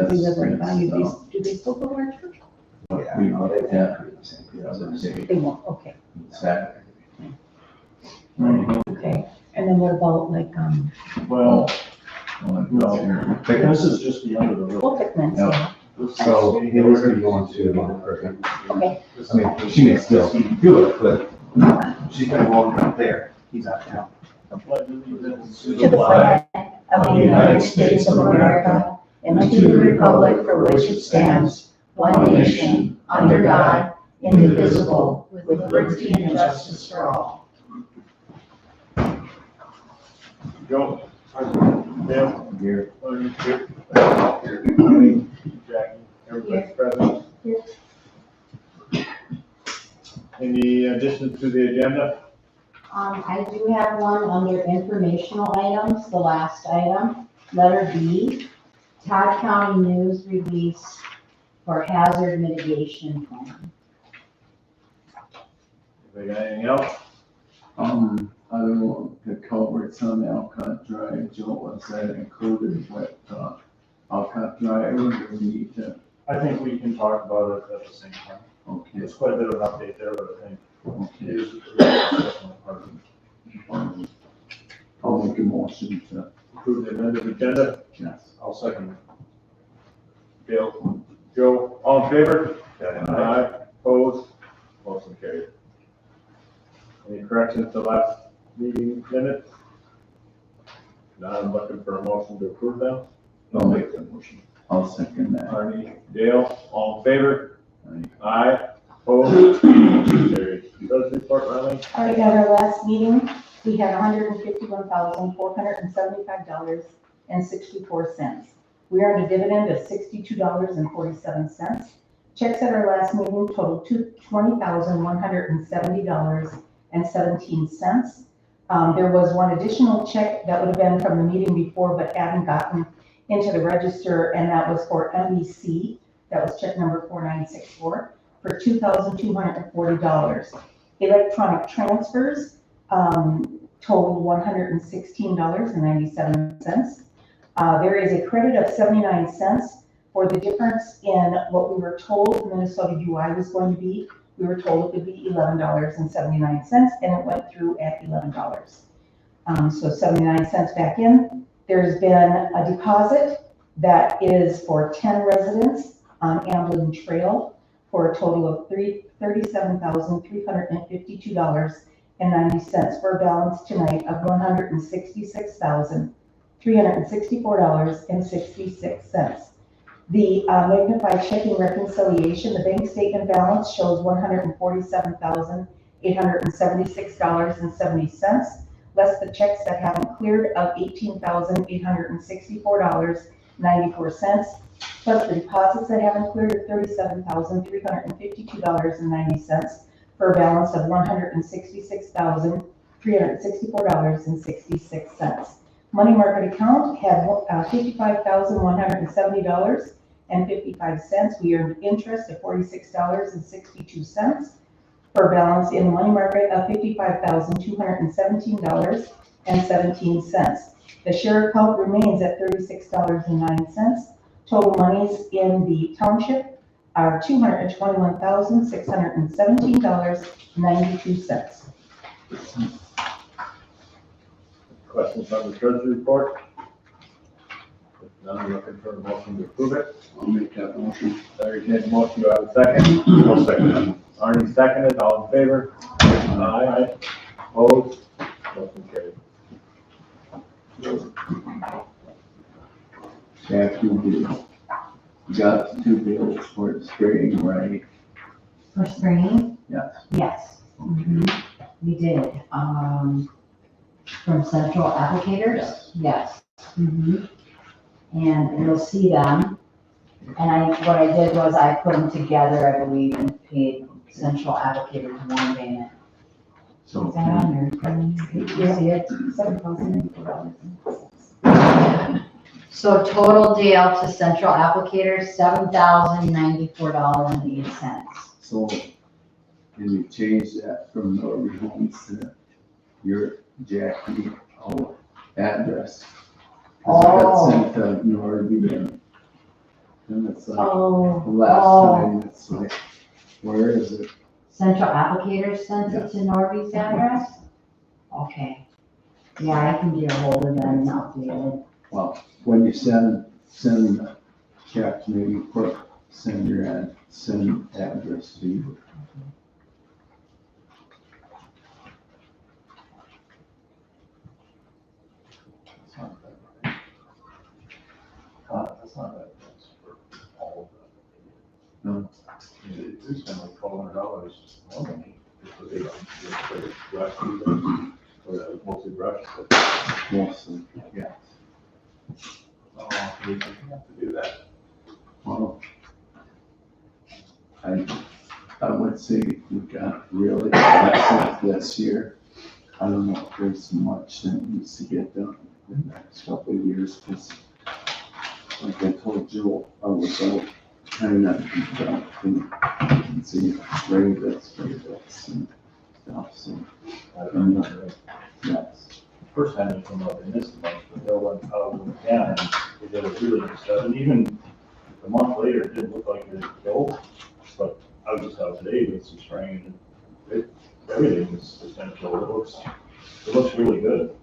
we live right by you, do they still go to our church? Yeah, you know, they have to be the same, They won't, okay, Saturday. okay. And then what about like, Well, No. this is just the end of the road. we'll pick men, so, So he was gonna go into one person. okay. I mean, she may still do it, but she's gonna go over up there. He's out of town. To the flag of the United States of America and to the republic for which it stands, one nation, under God, indivisible, with liberty and justice for all. Joe, Dale, Here. here, Jackie, everybody's present. Here. Any additions to the agenda? I do have one under informational items, the last item, letter B, Todd County News release for hazard mitigation plan. Anybody got anything else? I don't know, the culverts on Alcott Drive, Joe, was that included with, Alcott Drive, or do we need to? I think we can talk about it at the same time. Okay, There's quite a bit of an update there, but I think it okay. is definitely part of it. I'll make a motion to, Approve the amended agenda. yes. I'll second it. Dale, Joe, all in favor? Aye. Opposed? Motion carried. Any corrections to last meeting minutes? Now I'm looking for a motion to approve them. I'll make the motion. I'll second that. Arnie, Dale, all in favor? Aye. Aye. Opposed? Motion carried. Does report, Riley? All right, at our last meeting, we had $151,475.64. We earned a dividend of $62.47. Checks at our last meeting totaled $20,170.17. There was one additional check that would have been from the meeting before, but hadn't gotten into the register, and that was for MEC. That was check number 4964 for $2,240. Electronic transfers totaled $116.97. There is a credit of 79 cents for the difference in what we were told Minnesota UI was going to be. We were told it would be $11.79, and it went through at $11. So 79 cents back in. There's been a deposit that is for 10 residents on Amblin Trail for a total of $37,352.90 for a balance tonight of $166,364.66. The magnified checking reconciliation, the bank statement balance shows $147,876.70, less the checks that haven't cleared of $18,864.94, plus the deposits that haven't cleared of $37,352.90 for a balance of $166,364.66. Money market account had $55,170.55. We earned interest of $46.62 for a balance in the money market of $55,217.17. The share account remains at $36.09. Total monies in the township are $221,617.92. Questions on the treasury report? If none, I'm looking for a motion to approve it. I'll make that motion. Larry made the motion, do I have a second? I'll second that. Arnie seconded, all in favor? Aye. Opposed? Motion carried. Jack, you got the 2 bills for spraying, right? For spraying? Yes. Yes. We did, from Central Applicators? Yes. And you'll see them. And what I did was I put them together, I believe, and paid Central Applicators one payment. So Is that on your, you see it? $7,094. So total deal to Central Applicators, $7,094.08. So can you change that from Norby Homes to your Jackie address? 'Cause it got sent to Norby and and it's like, Oh, the last oh, time, it's like, where is it? Central Applicators sent it to Norby's address? Okay. Yeah, I can get a hold of them and update it. Well, when you send the check, maybe send address to you. That's not bad. That's not bad. That's for all of them. No. They spend like $1,200 normally, just for the brush, or mostly brush. Mostly, yeah. Oh, we have to do that. Well, I would say we got really aggressive this year. I don't know if there's much that needs to get done in the next couple of years, because like I told Joe, I was out trying to and see spray this and stuff, so, I don't know. yes. First time we came up in this month, but they'll went out again, and we did a really good stuff, and even a month later, it didn't look like it would go, but I was just out today with some spraying, and everything is essential, it looks really good.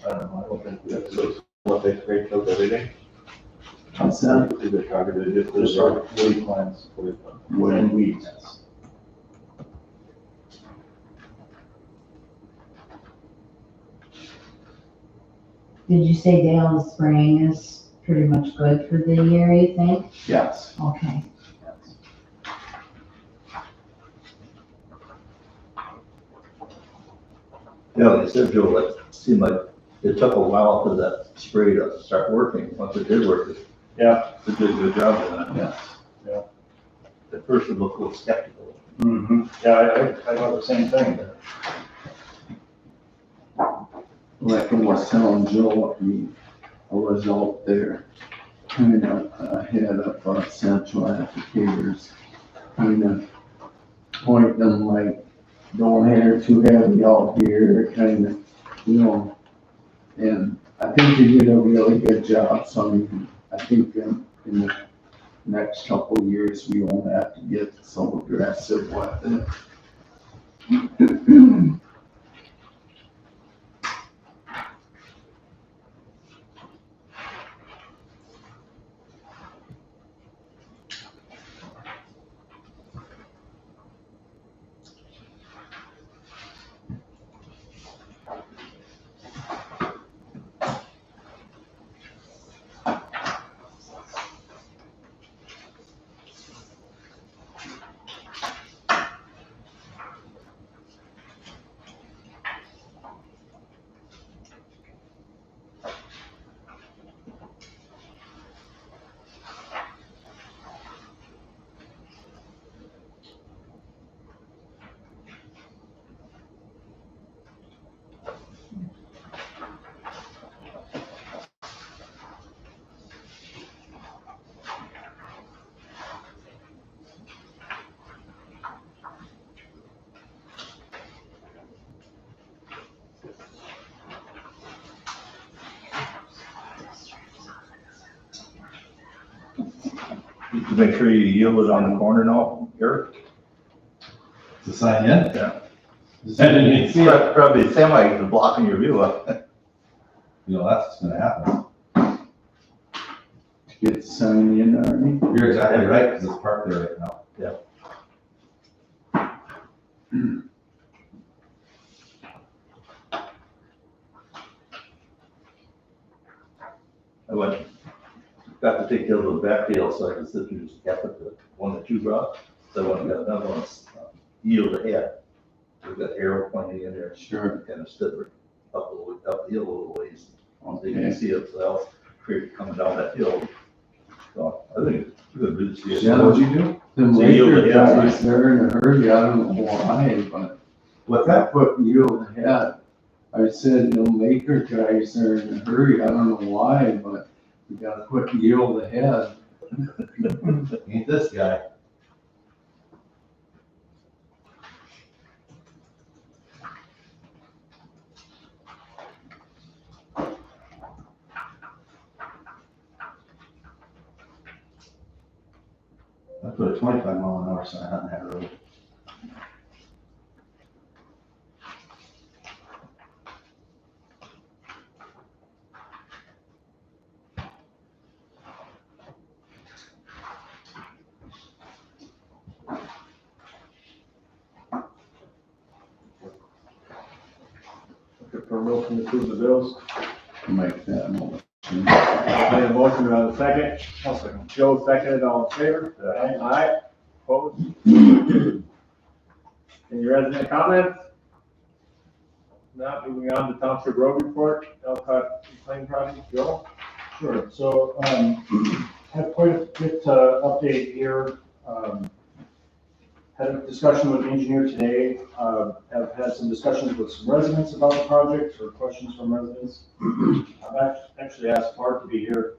I don't know, I don't think we have to do What they sprayed killed everything? What's that? Did they target it? the sort of woody plants, and weeds. Did you say Dale's spraying is pretty much good for the year, you think? Yes. Okay. Yes. Yeah, like I said, Joe, it seemed like it took a while for that spray to start working. Once it did work, Yeah. it did a good job of that. Yes. At first, it looked a little skeptical. Mm-hmm. Yeah, I thought the same thing. Like I was telling Joe, I was out there kind of ahead of central applicators, kind of point them like, don't hair too heavy out here, kind of, and I think they did a really good job, so I mean, I think in the next couple of years, we won't have to get so aggressive with it. To make sure you yield it on the corner now, Eric. To sign in? Yeah. I didn't even see it. Probably semi is blocking your view up. You know, that's what's gonna happen. To get signed in, Arnie. You're exactly right, because it's parked there right now. I got to take care of the back deal, so I could sit through just kept it, the one that you brought. So I went and got another one, yield ahead. We've got arrow pointing in there. Sure. Kind of stood up a little, up the hill a little ways. So you Okay. can see it, so else creek coming down that hill. So I think it's good to see it. Yeah. What'd you do? The So yield later ahead, guys, they're in a hurry, I don't know why, but What's I that? put yield ahead. I said, the later guys are in a hurry, I don't know why, but we gotta put yield ahead. Ain't this guy? I put a 25 mile an hour sign on that road. Looking for a motion to approve the bills. Make that motion. Made a motion, on the second. I'll second. Joe seconded, all in favor? Aye. Opposed? Any resident comments? Not moving on to Township Road Report, Elcott Reclaim Project, Joe? Sure, so, had quite a bit to update here. Had a discussion with the engineer today, have had some discussions with some residents about the project, or questions from residents. I've actually asked Bart to be here,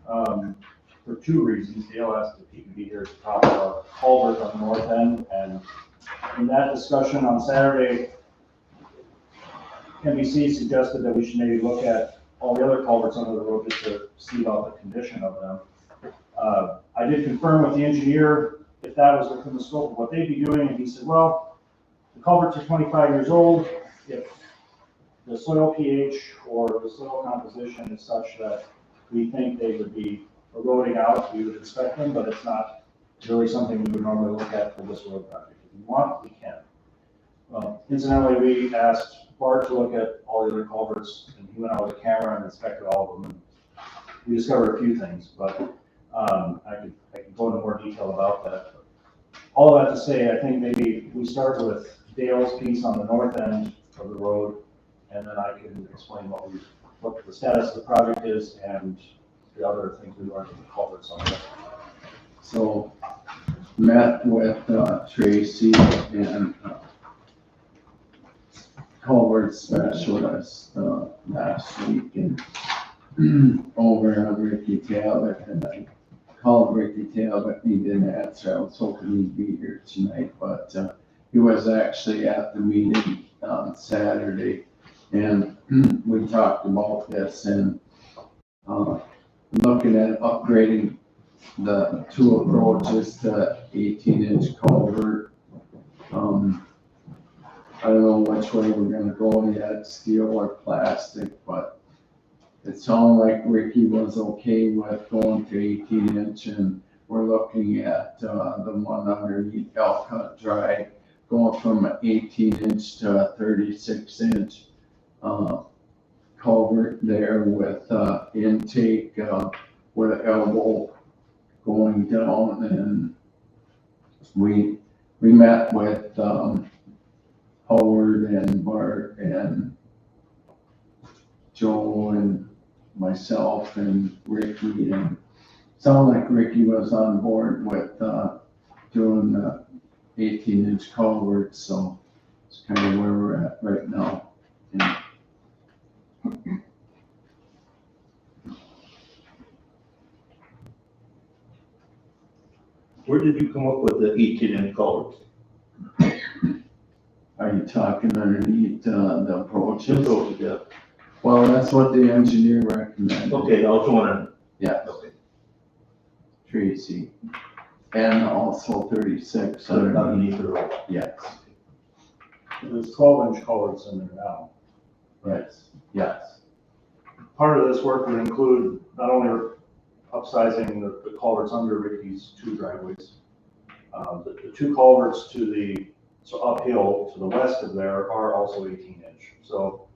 for two reasons. Dale asked if he could be here to talk about culvert on the north end, and in that discussion on Saturday, NBC suggested that we should maybe look at all the other culverts under the road just to see about the condition of them. I did confirm with the engineer if that was within the scope of what they'd be doing, and he said, well, the culverts are 25 years old. If the soil pH or the soil composition is such that we think they would be eroding out, we would inspect them, but it's not really something we would normally look at for this road project. If you want, we can. Incidentally, we asked Bart to look at all the other culverts, and he went out with a camera and inspected all of them, and we discovered a few things, but I could go into more detail about that. But all that to say, I think maybe we start with Dale's piece on the north end of the road, and then I can explain what the status of the project is and the other things we learned from the culverts on the So, met with Tracy and culvert specialist last week, and over on Ricky Talbot, and I called Ricky Talbot, he didn't answer. I was hoping he'd be here tonight, but he was actually at the meeting on Saturday, and we talked about this and looking at upgrading the two approaches to 18-inch culvert. I don't know which way we're gonna go yet, steel or plastic, but it sounded like Ricky was okay with going to 18-inch, and we're looking at the one underneath Elcott Drive, going from an 18-inch to a 36-inch culvert there with intake with an elbow going down, and we met with Howard and Bart and Joe and myself and Ricky, and sounded like Ricky was on board with doing the 18-inch culvert, so it's kind of where we're at right now. And Where did you come up with the 18-inch culverts? are you talking underneath the approaches? Approaches, yeah. Well, that's what the engineer recommended. Okay, I was wondering. Yeah, Okay. Tracy. And also 36. So they're underneath the road. Yes, There's 12-inch culverts in there now. yes. Part of this work would include not only upsizing the culverts under Ricky's two driveways. The two culverts so uphill to the west of there are also 18-inch. So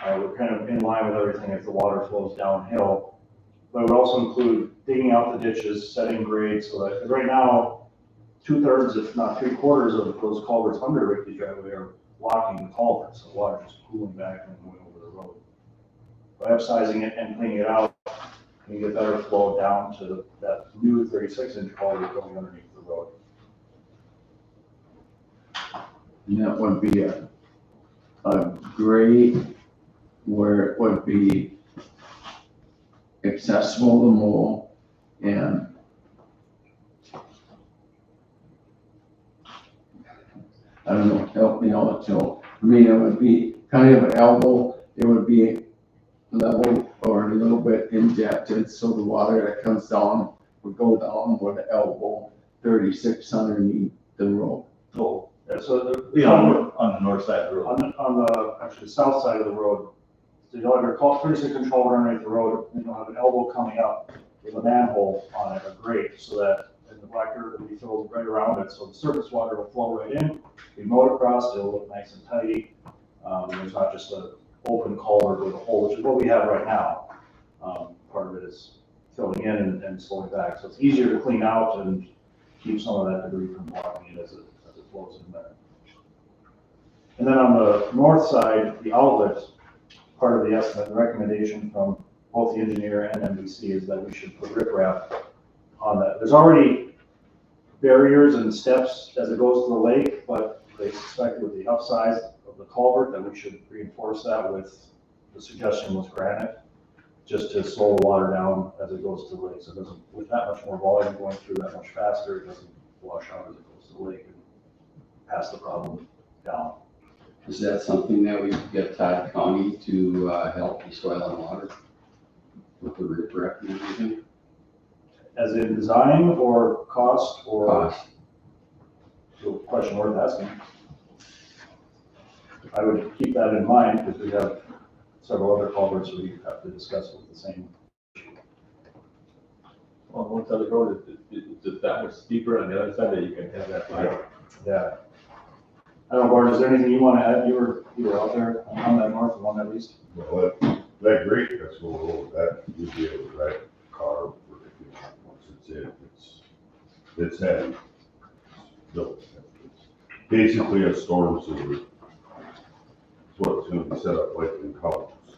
we're kind of in line with everything as the water flows downhill. But it would also include digging out the ditches, setting grades, so that right now, 2/3, if not 3/4 of those culverts under Ricky's driveway are blocking the culverts. So water just pooling back and going over the road. By upsizing it and cleaning it out, you get better flow down to that new 36-inch culvert going underneath the road. And that would be a grade where it would be accessible to mow, and I don't know, help me out, Joe. I mean, it would be kind of an elbow, it would be level or a little bit injected, so the water that comes down would go down with the elbow, 36 underneath the road. So, yeah, so Be on the north side of the road. on the, actually, south side of the road, so you'll have your 36 inch culvert underneath the road, and you'll have an elbow coming up with a manhole on it, a grate, so that, and the black dirt will be filled right around it, so the surface water will flow right in, be mowed across, it'll look nice and tidy. There's not just an open culvert with a hole, which is what we have right now. Part of it is filling in and slowing back, so it's easier to clean out and keep some of that debris from blocking it as it flows in there. And then on the north side, the outlet, part of the estimate, the recommendation from both the engineer and NBC is that we should put riprap on that. There's already barriers and steps as it goes to the lake, but they suspect with the upsize of the culvert that we should reinforce that with, the suggestion was granite, just to slow the water down as it goes to the lake. So it doesn't, with that much more volume going through that much faster, it doesn't wash out as it goes to the lake and pass the problem down. Is that something that we could get Todd County to help the soil and water with the riprap and everything? As in design or cost or? Cost. So question worth asking. I would keep that in mind because we have several other culverts we have to discuss with the same. On one side of the road, it's that much steeper, on the other side that you can have that fire. Yeah. I don't know, Gordon, is there anything you want to add? You were out there on that north one at least. Well, that grate that's going over that, you'd be able to drive a car over it, once it's in, it's heavy. So, it's basically a storm sewer. It's what it's gonna be set up like in columns,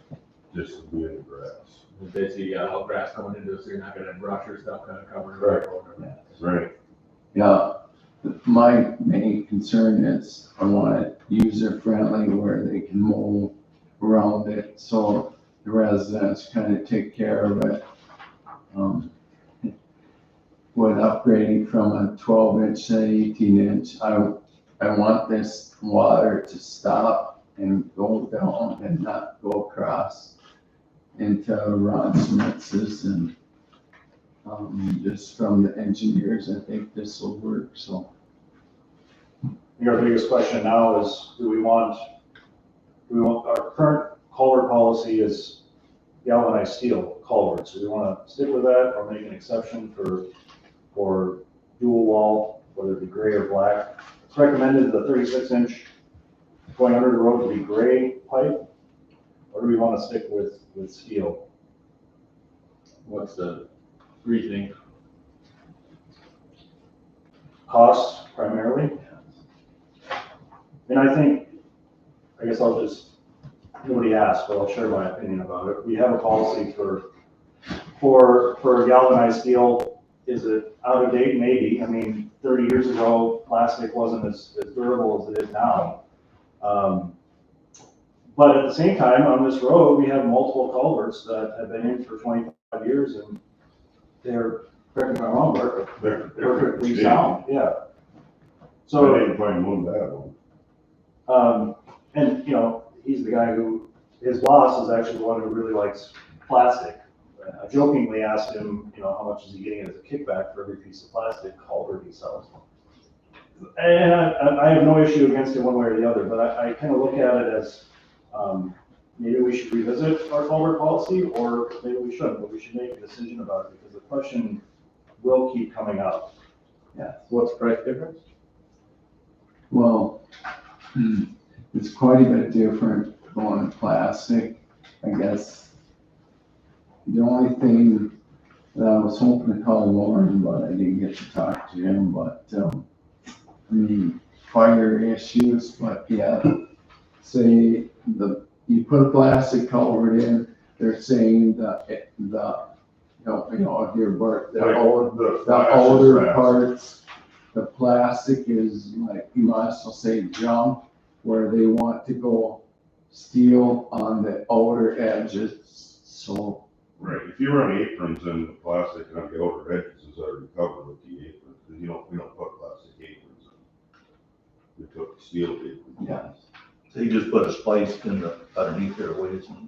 just to be in the grass. Basically, you got all grass coming into it, so you're not gonna have brush or stuff kind of covering the Right. road. Right. Yeah, my main concern is I want it user friendly where they can mow around it, so the residents kind of take care of it. With upgrading from a 12-inch to 18-inch, I want this water to stop and go down and not go across into Ron Smith's, and just from the engineers, I think this will work, so. Your biggest question now is, do we want, our current culvert policy is galvanized steel culverts. Do we want to stick with that or make an exception for dual wall, whether it be gray or black? It's recommended the 36-inch going under the road to be gray pipe, or do we want to stick with steel? What's the reasoning? Cost primarily. And I guess I'll just, nobody asked, but I'll share my opinion about it. We have a policy for galvanized steel. Is it out of date? Maybe. I mean, 30 years ago, plastic wasn't as durable as it is now. But at the same time, on this road, we have multiple culverts that have been in for 25 years, and they're, correct me if I'm wrong, they're perfectly sound. Yeah. So I didn't find one bad one. And, he's the guy who, his boss is actually the one who really likes plastic. I jokingly asked him, how much is he getting as a kickback for every piece of plastic culvert he sells? And I have no issue against it one way or the other, but I kind of look at it as, maybe we should revisit our culvert policy, or maybe we shouldn't, but we should make a decision about it, because the question will keep coming up. Yeah. What's the price difference? Well, it's quite a bit different going plastic, I guess. The only thing that I was hoping to call Lauren, but I didn't get to talk to him, but, fire issues, but yeah, say you put a plastic culvert in, they're saying that your bird, the older parts, the plastic is like, you might as well say junk, where they want to go steel on the outer edges, so. Right, if you run aprons and the plastic on the outer edges is already covered with the aprons, because we don't put plastic aprons in. We put steel aprons. Yeah. So you just put a splice in the, underneath their waist and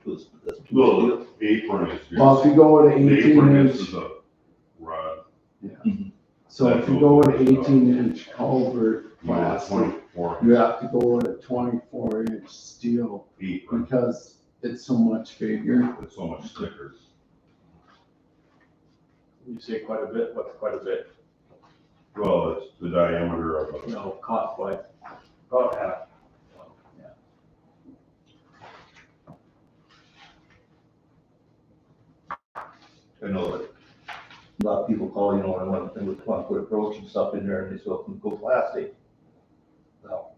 that's too Well, steel. the apron is just. Well, if you go with an The apron 18-inch, is a rod. So if you go with 18-inch culvert You know, plastic, 24, you have to go with a 24-inch steel 8, because it's so much bigger. it's so much thicker. You say quite a bit, what's quite a bit? Well, it's the diameter of a, No, cost wise. About half. I know that a lot of people call, you know, and want to put approach and stuff in there, and they still can go plastic. Well,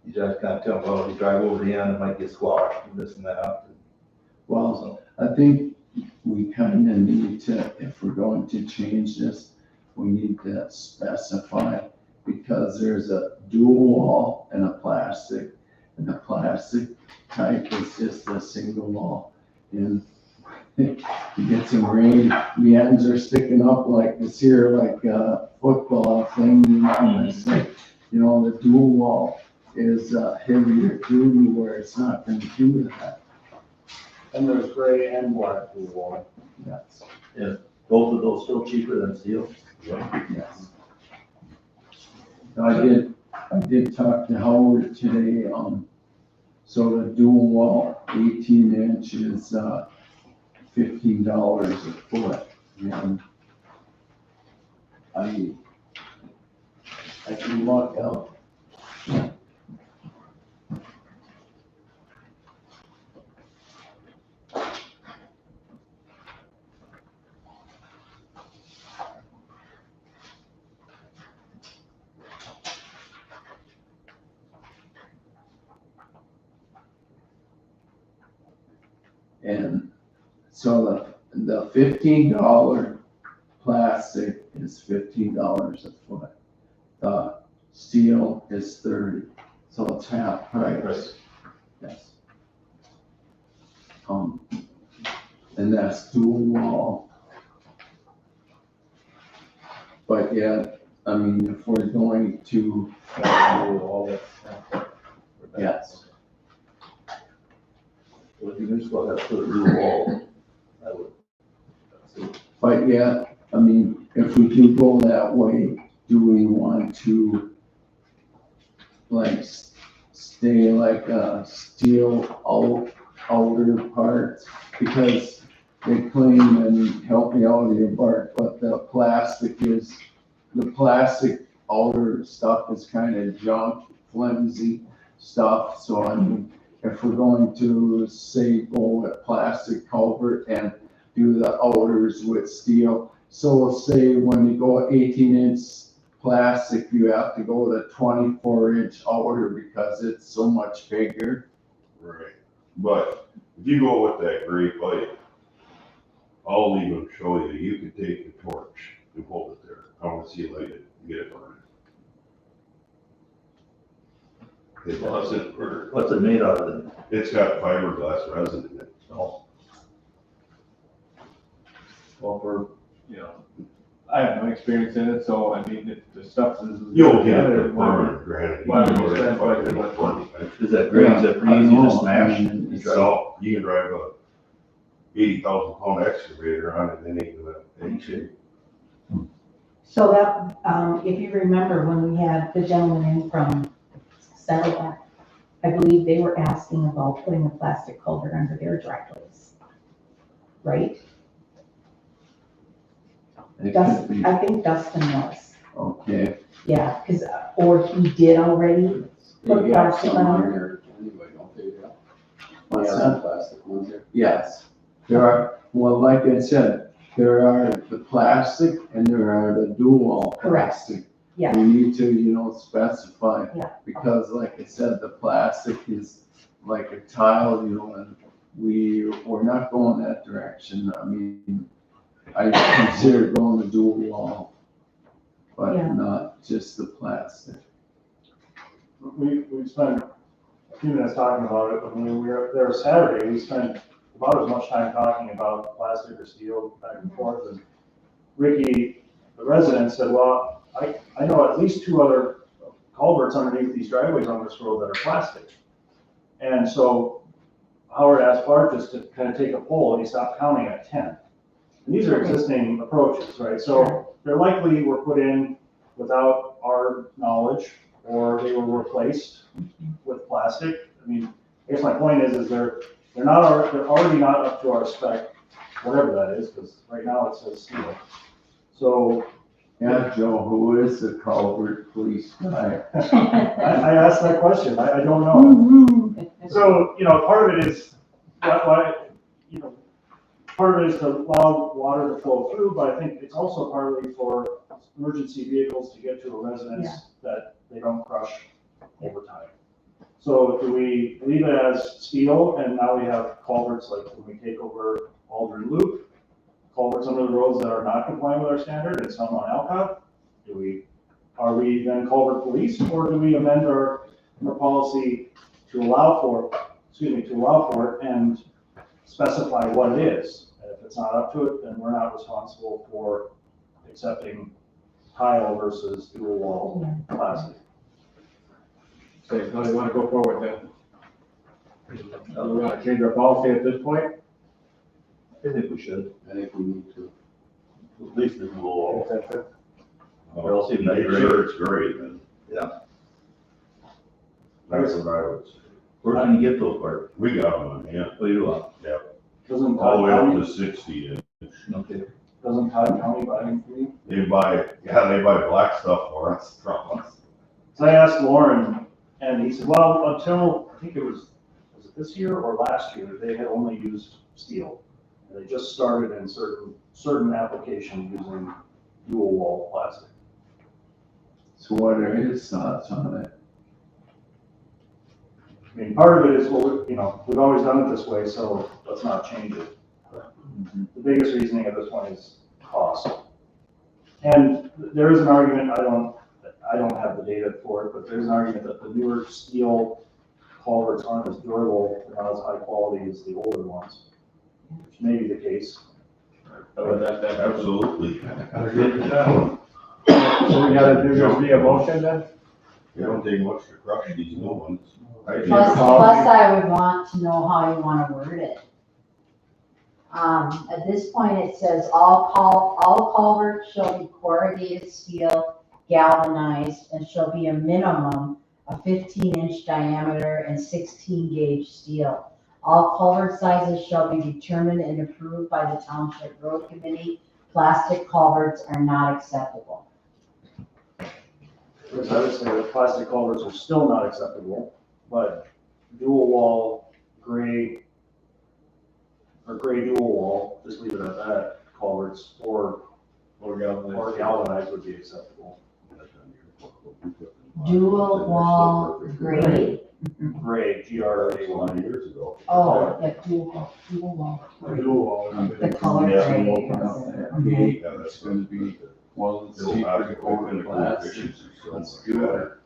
you just can't tell, well, if you drive over the end, it might get squashed and this and that. Well, I think we kind of need to, if we're going to change this, we need to specify, because there's a dual wall and a plastic, and the plastic type is just a single wall. And you get some rain, the ends are sticking up like this here, like a football thing, you know, and it's like, you know, the dual wall is heavier duty where it's not gonna do that. And there's gray and black blue wall. Yes, Both of those still cheaper than steel. yes. I did talk to Howard today, so the dual wall 18-inch is, $15 a foot. And I can look up. And so the $15 plastic is $15 a foot. The steel is 30, so it's half price. Yes. And that's dual wall. But yeah, I mean, if we're going to, yes. Well, if you just go ahead and put a new wall, I would. But yeah, I mean, if we do go that way, do we want to like stay like a steel outer parts? Because they claim, and help me out here, Bart, but the plastic outer stuff is kind of junk, flimsy stuff. So I mean, if we're going to say go with plastic culvert and do the outers with steel. So we'll say when you go 18-inch plastic, you have to go with a 24-inch outer because it's so much bigger. right. But if you go with that gray pipe, I'll even show you, you can take the torch and hold it there. I want to see you light it, and get it burning. What's it made out of then? It's got fiberglass resin in it. Oh, Well, for, you know, I have no experience in it, so I mean, the stuff is. You'll get it for permanent granite. Why You don't can you go spend that like fucking the- 20. is that great, is that pretty easy to smash? You It's drive- all, you can drive a 80,000 pound excavator on it, and it ain't gonna take shape. So that, if you remember when we had the gentleman in from Saddleback, I believe they were asking about putting a plastic culvert under their driveways, right? It could be, I think Dustin was, okay. yeah, because, or he did already put They got plastic some on on there. there anyway, don't they? Yeah. What's Yeah, that? some plastic ones there. Yes, there are, well, like I said, there are the plastic and there are the dual wall Correct. plastic. Yeah. We need to, you know, specify. Yeah. Because like I said, the plastic is like a tile, you know, and we're not going that direction. I mean, I consider going the dual wall, but Yeah. not just the plastic. We spent a few minutes talking about it. When we were there Saturday, we spent about as much time talking about plastic or steel back and forth. And Ricky, the resident, said, well, I know at least 2 other culverts underneath these driveways on this road that are plastic. And so Howard asked Bart just to kind of take a poll, and he stopped counting at 10. And these are existing approaches, right? So they likely were put in without our knowledge, or they were replaced with plastic. I mean, I guess my point is they're already not up to our spec, whatever that is, because right now it says steel. So, Yeah, Joe, who is the culvert police guy? I asked that question, I don't know. So, part of it is, why, part of it is to allow water to flow through, but I think it's also partly for emergency vehicles to get to a residence that they don't crush over time. So do we leave it as steel, and now we have culverts, like when we take over Aldrin Loop, culverts under the roads that are not compliant with our standard, and some on Alcott? Are we then culvert police, or do we amend our policy to allow for it and specify what it is? And if it's not up to it, then we're not responsible for accepting tile versus dual wall plastic. So how do you want to go forward then? Do we want to change our policy at this point? I think we should, I think we need to. at least the dual wall. Well, seem like make sure it's great, then. Yeah. That's what I would say. Where can you get those parts? We got them on hand, Oh, you do, huh? Doesn't all the way Todd up County, to 60 inch. Okay. doesn't Todd County buy them for you? They buy black stuff for us, from us. So I asked Lauren, and he said, well, until, I think was it this year or last year, they had only used steel. And they just started in certain applications using dual wall plastic. So what are his thoughts on it? I mean, part of it is, well, we've always done it this way, so let's not change it. The biggest reasoning at this point is cost. And there is an argument, I don't have the data for it, but there's an argument that the newer steel culverts aren't as durable and not as high quality as the older ones, which may be the case. Absolutely. So we gotta do this via motion then? It don't take much to crush these new ones. Plus I would want to know how you want to word it. At this point, it says all culverts shall be corrugated steel, galvanized, and shall be a minimum of 15-inch diameter and 16-gauge steel. All culvert sizes shall be determined and approved by the Township Road Committee. Plastic culverts are not acceptable. Because I would say that plastic culverts are still not acceptable, but dual wall, gray dual wall, just leave it at that, culverts or galvanized would be acceptable. Dual wall gray. Gray, GRAY. 20 years ago. Oh, yeah, dual wall. Dual wall. The color Yeah, gray. we'll open up that gate. Yeah, that's It's gonna be, well, it's It'll cheaper have to to go go with into plastic. efficiency, so Let's much do it. better.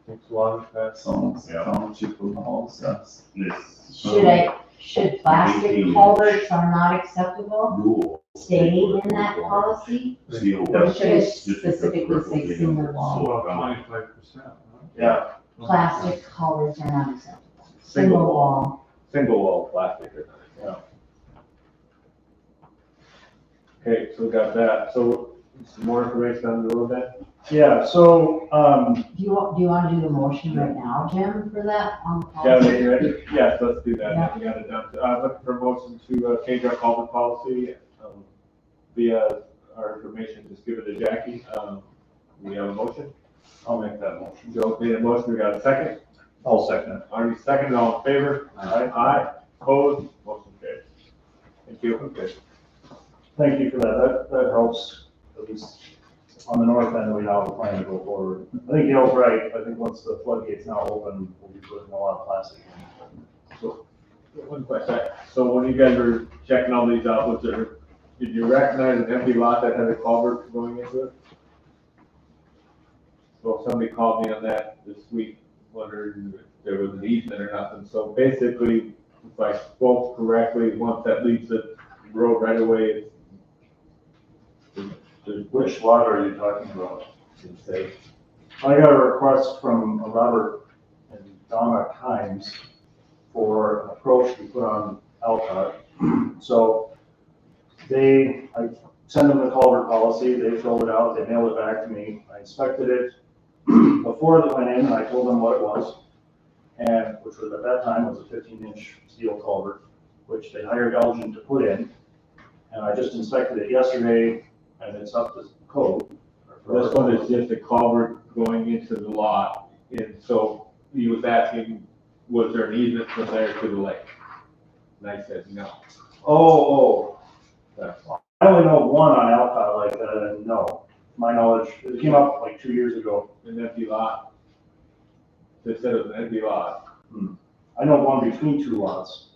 Takes long, fast. Some Yeah. township allows us. Should plastic 18 culverts are not acceptable Dual. stay in that policy? Steel. Or should it Just because specifically we're say looking single at wall? 25%. Yeah, Plastic culverts are not acceptable. Single wall. Single wall plastic. Yeah. Okay, so we got that. So some more information on the road then? yeah, so, Do you want to do the motion right now, Jim, for that on the Yeah, policy? yes, let's do that. We got it done. Looking for a motion to change our culvert policy via our information. Just give it to Jackie. We have a motion. I'll make that motion. Joe made a motion. We got a second. I'll second it. Arnie seconded. All in favor? Aye. Opposed? Motion carries. Thank you. Okay. Thank you for that. That helps, at least on the north end, we now have a plan to go forward. I think Gail's right. I think once the floodgate's now open, we'll be putting a lot of plastic in. So, one question. So when you guys were checking all these out, did you recognize an empty lot that had a culvert going into it? So somebody called me on that this week, wondering if there was an easement or nothing. So basically, if I spoke correctly, once that leaves the road right away, Which lot are you talking about? I got a request from Robert and Donna Kimes for an approach to put on Alcott. So I send them the culvert policy, they filled it out, they mailed it back to me, I inspected it before it went in, and I told them what it was, and, which was at that time was a 15-inch steel culvert, which they hired Elgin to put in, and I just inspected it yesterday, and it's up to code. This one is just a culvert going into the lot, and so he was asking, was there an easement from there to the lake? And I said, no. Oh, That's I only know one on Alcott like that, and no, my knowledge, it came up like 2 years ago. an empty lot. They said it was an empty lot. I know one between two lots.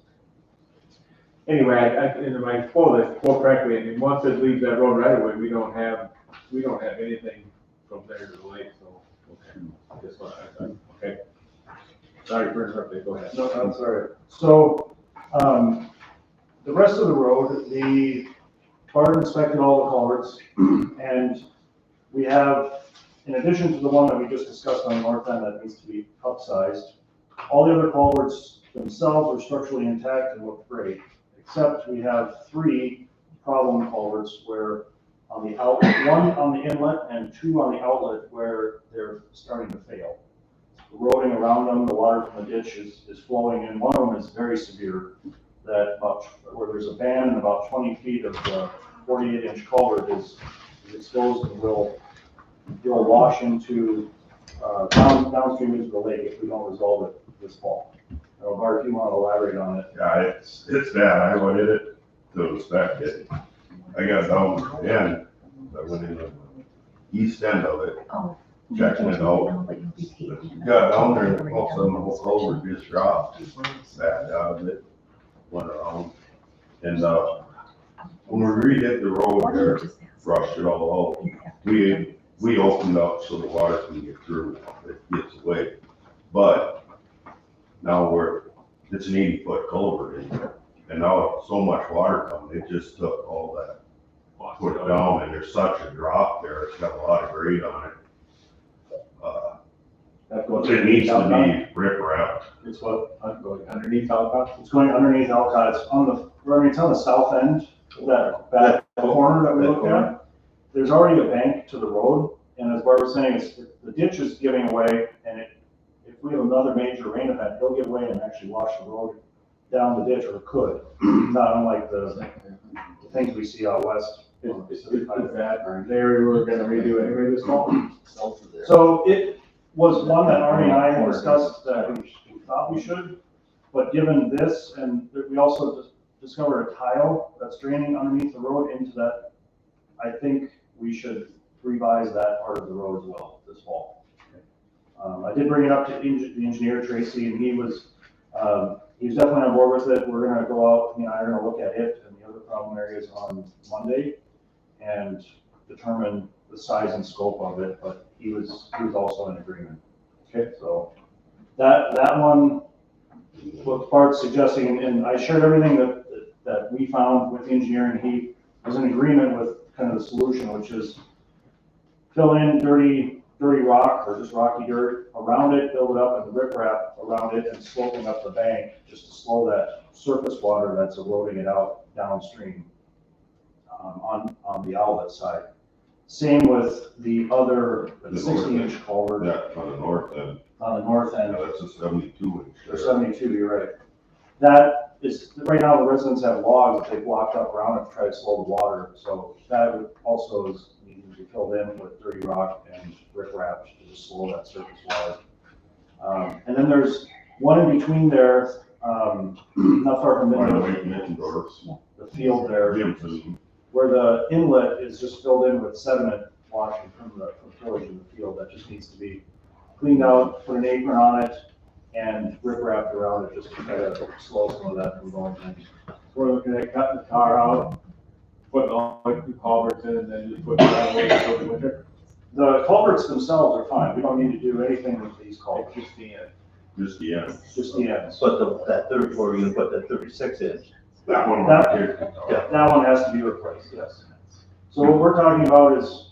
Anyway, in my quote correctly, I mean, once it leaves that road right away, we don't have anything from there to the lake, so, okay. Just what I thought, okay. Sorry for interrupting, go ahead. No, that's all right. So, the rest of the road, the Bart inspected all the culverts, and we have, in addition to the one that we just discussed on the north end that needs to be upsized, all the other culverts themselves are structurally intact and look great, except we have 3 problem culverts where on the outlet, 1 on the inlet and 2 on the outlet where they're starting to fail. Eroding around them, the water from the ditch is flowing in. One of them is very severe, that about, where there's a band and about 20 feet of the 48-inch culvert is exposed and will wash into, downstream into the lake if we don't resolve it this fall. Now, Bart, if you want to elaborate on it. Yeah, it's bad. I went in it to inspect it. I got down to the end. I went in the east end of it, checking it out. Got down there, and all of a sudden the whole culvert just dropped, backed out of it, went around. And, when we redid the road there, brushed it all out, we opened up so the water can get through, it gets away. But now it's an 80-foot culvert in there, and now so much water coming, it just took all that, put it down, and there's such a drop there, it's got a lot of grade on it. It needs to be rip-wrapped. It's what? Going underneath Alcott? It's going underneath Alcott. It's on the south end, that corner that we looked at. There's already a bank to the road, and as Bart was saying, the ditch is giving away, and if we have another major rain event, it'll give way and actually wash the road down the ditch, or it could, not unlike the things we see out west. Is that there we were gonna redo anyway this fall? So it was one that Arnie and I had discussed that we thought we should, but given this, and we also discovered a tile that's draining underneath the road into that, I think we should revise that part of the road as well this fall. I did bring it up to the engineer, Tracy, and he was definitely on board with it. We're gonna go out, he and I are gonna look at it and the other problem areas on Monday and determine the size and scope of it, but he was also in agreement. Okay, so that one, what Bart's suggesting, and I shared everything that we found with the engineer, and he was in agreement with kind of the solution, which is fill in dirty rock or just rocky dirt around it, build it up, and riprap around it, and sloping up the bank just to slow that surface water that's eroding it out downstream on the outlet side. Same with the other 60-inch culvert. Yeah, on the north end. On the north end. Yeah, that's a 72-inch. Or 72, you're right. That is, right now the residents have logs that they've blocked up around it to try to slow the water. So that would also is needing to be filled in with dirty rock and riprap to just slow that surface water. And then there's one in between there, not far from the field there, where the inlet is just filled in with sediment washing from tillage in the field. That just needs to be cleaned out, put an apron on it, and rip-wrapped around it just to try to slow some of that from going in. We're looking at cutting the tar out, putting all the culverts in, and then just putting it right away until the winter. The culverts themselves are fine. We don't need to do anything with these culverts. Just the end. Just the end. Just the ends. But that 34, you're gonna put that 36-inch. That one That- right here. That one has to be replaced, yes. So what we're talking about is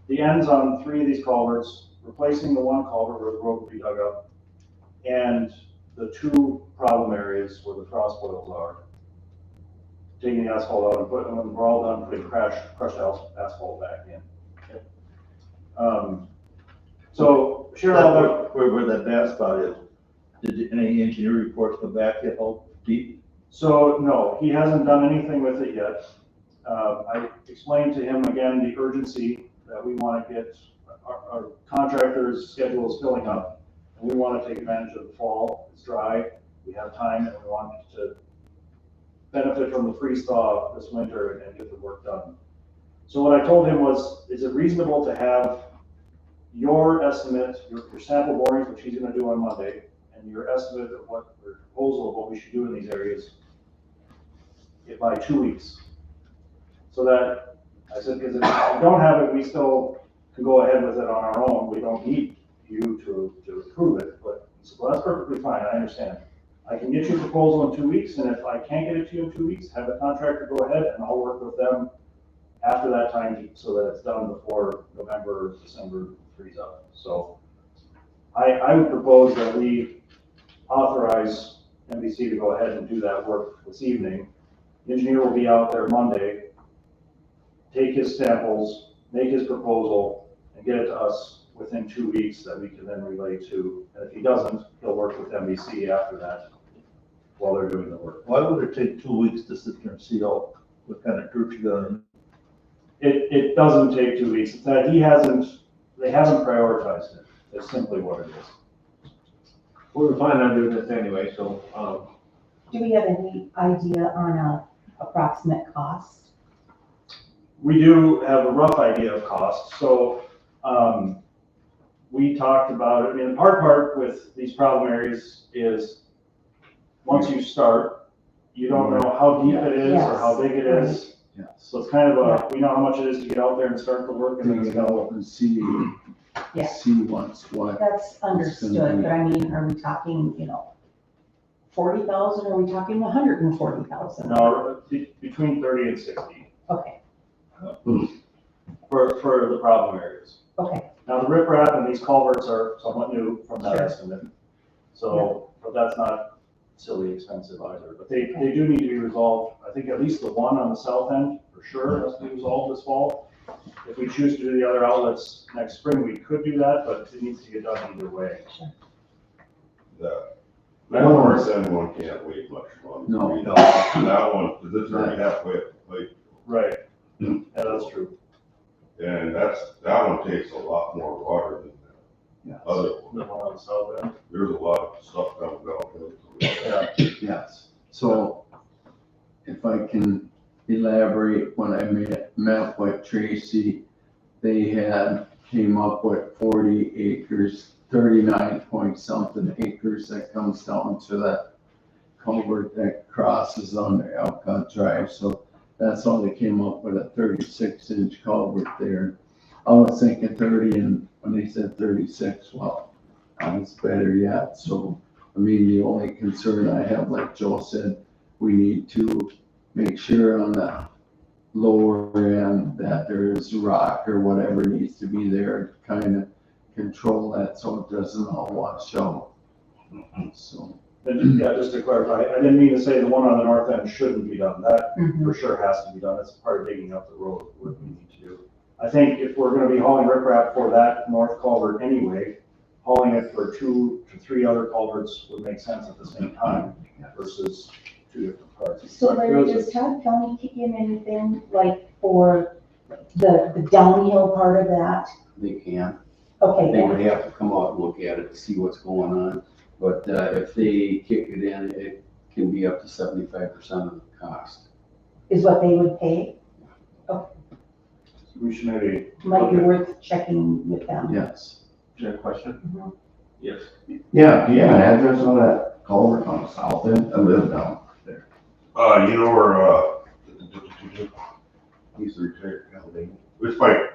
the ends on 3 of these culverts, replacing the one culvert where the road will be dug up, and the 2 problem areas where the frost boils are. taking the asphalt out and putting, when we're all done, putting crushed asphalt back in. So share all that. Where that bad spot is, did any engineer reports come back yet, how deep? So, no, he hasn't done anything with it yet. I explained to him again the urgency that we want to get, our contractor's schedule is filling up. And we want to take advantage of the fall, it's dry, we have time, and we want to benefit from the freeze thaw this winter and get the work done. So what I told him was, is it reasonable to have your estimate, your sample borings, which he's gonna do on Monday, and your estimate of what, or proposal of what we should do in these areas by 2 weeks? So that, I said, because if we don't have it, we still can go ahead with it on our own. We don't need you to approve it, but he said, well, that's perfectly fine, I understand. I can get you a proposal in 2 weeks, and if I can't get it to you in 2 weeks, have the contractor go ahead and I'll work with them after that time so that it's done before November, December freeze up. So I would propose that we authorize NBC to go ahead and do that work this evening. The engineer will be out there Monday, take his samples, make his proposal, and get it to us within 2 weeks that we can then relay to. And if he doesn't, he'll work with NBC after that while they're doing the work. Why would it take 2 weeks to sit there and see all, what kind of dirt you got in? It doesn't take 2 weeks. It's that they haven't prioritized it. It's simply what it is. We were planning on doing this anyway, so, Do we have any idea on a approximate cost? We do have a rough idea of cost. So we talked about it. I mean, the hard part with these problem areas is once you start, you don't know how deep it is or how big it is. Yeah. So it's kind of we know how much it is to get out there and start the work, and then it's Dig it out and see what's what. That's understood, but I mean, are we talking, 40,000, or are we talking 140,000? no, between 30 and 60 Okay, for the problem areas. okay, Now, the riprap and these culverts are somewhat new from that Sure. estimate. So, but that's not silly expensive either. But they do need to be resolved. I think at least the one on the south end for sure has to be resolved this fall. If we choose to do the other outlets next spring, we could do that, but it needs to get done either way. That north end one can't wait much longer. No. That one, because it's already halfway up the plate. Right. Yeah, that's true. And that one takes a lot more water than Yes. the other The one. one on the south end. There's a lot of stuff coming down. Yeah. Yes, so if I can elaborate, when I met with Tracy, they came up with 40 acres, 39 point something acres that comes down to that culvert that crosses under Alcott Drive, so that's how they came up with a 36-inch culvert there. I was thinking 30, and when they said 36, well, it's better yet, so I mean, the only concern I have, like Joe said, we need to make sure on the lower end that there's rock or whatever needs to be there to kind of control that so it doesn't all wash out. So, And yeah, just to clarify, I didn't mean to say the one on the north end shouldn't be done. That Mhm. for sure has to be done. It's part of digging up the road, what we need to do. I think if we're gonna be hauling riprap for that north culvert anyway, hauling it for 2 to 3 other culverts would make sense at the same time versus 2 different parts. So Larry, does Todd County kick in anything like for the downhill part of that? They can. Okay, They then. would have to come out and look at it to see what's going on. But if they kick it in, it can be up to 75% of the cost. Is what they would pay? We should maybe. Might be worth checking with them. yes. is there a question? Mhm. Yes. Yeah, do you have an address on that culvert on the south end? I live down there. You know where, he's retired, it's by,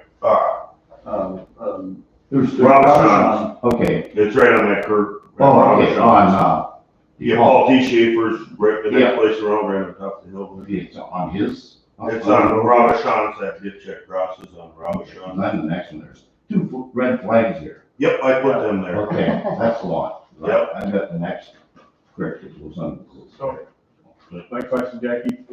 There's Robinson. Okay. it's right on that curve. Oh, okay, on, You get Paul T. Schaefer's, right, the Yeah. next place around, right on top of the hill. it's on his. It's on Ravashon's, that ditch that crosses on Ravashon. Then the next one, there's 2 red flags here. Yep, I put them there. Okay, that's the one. Yep. I bet the next creek that goes on. So, my question, Jackie,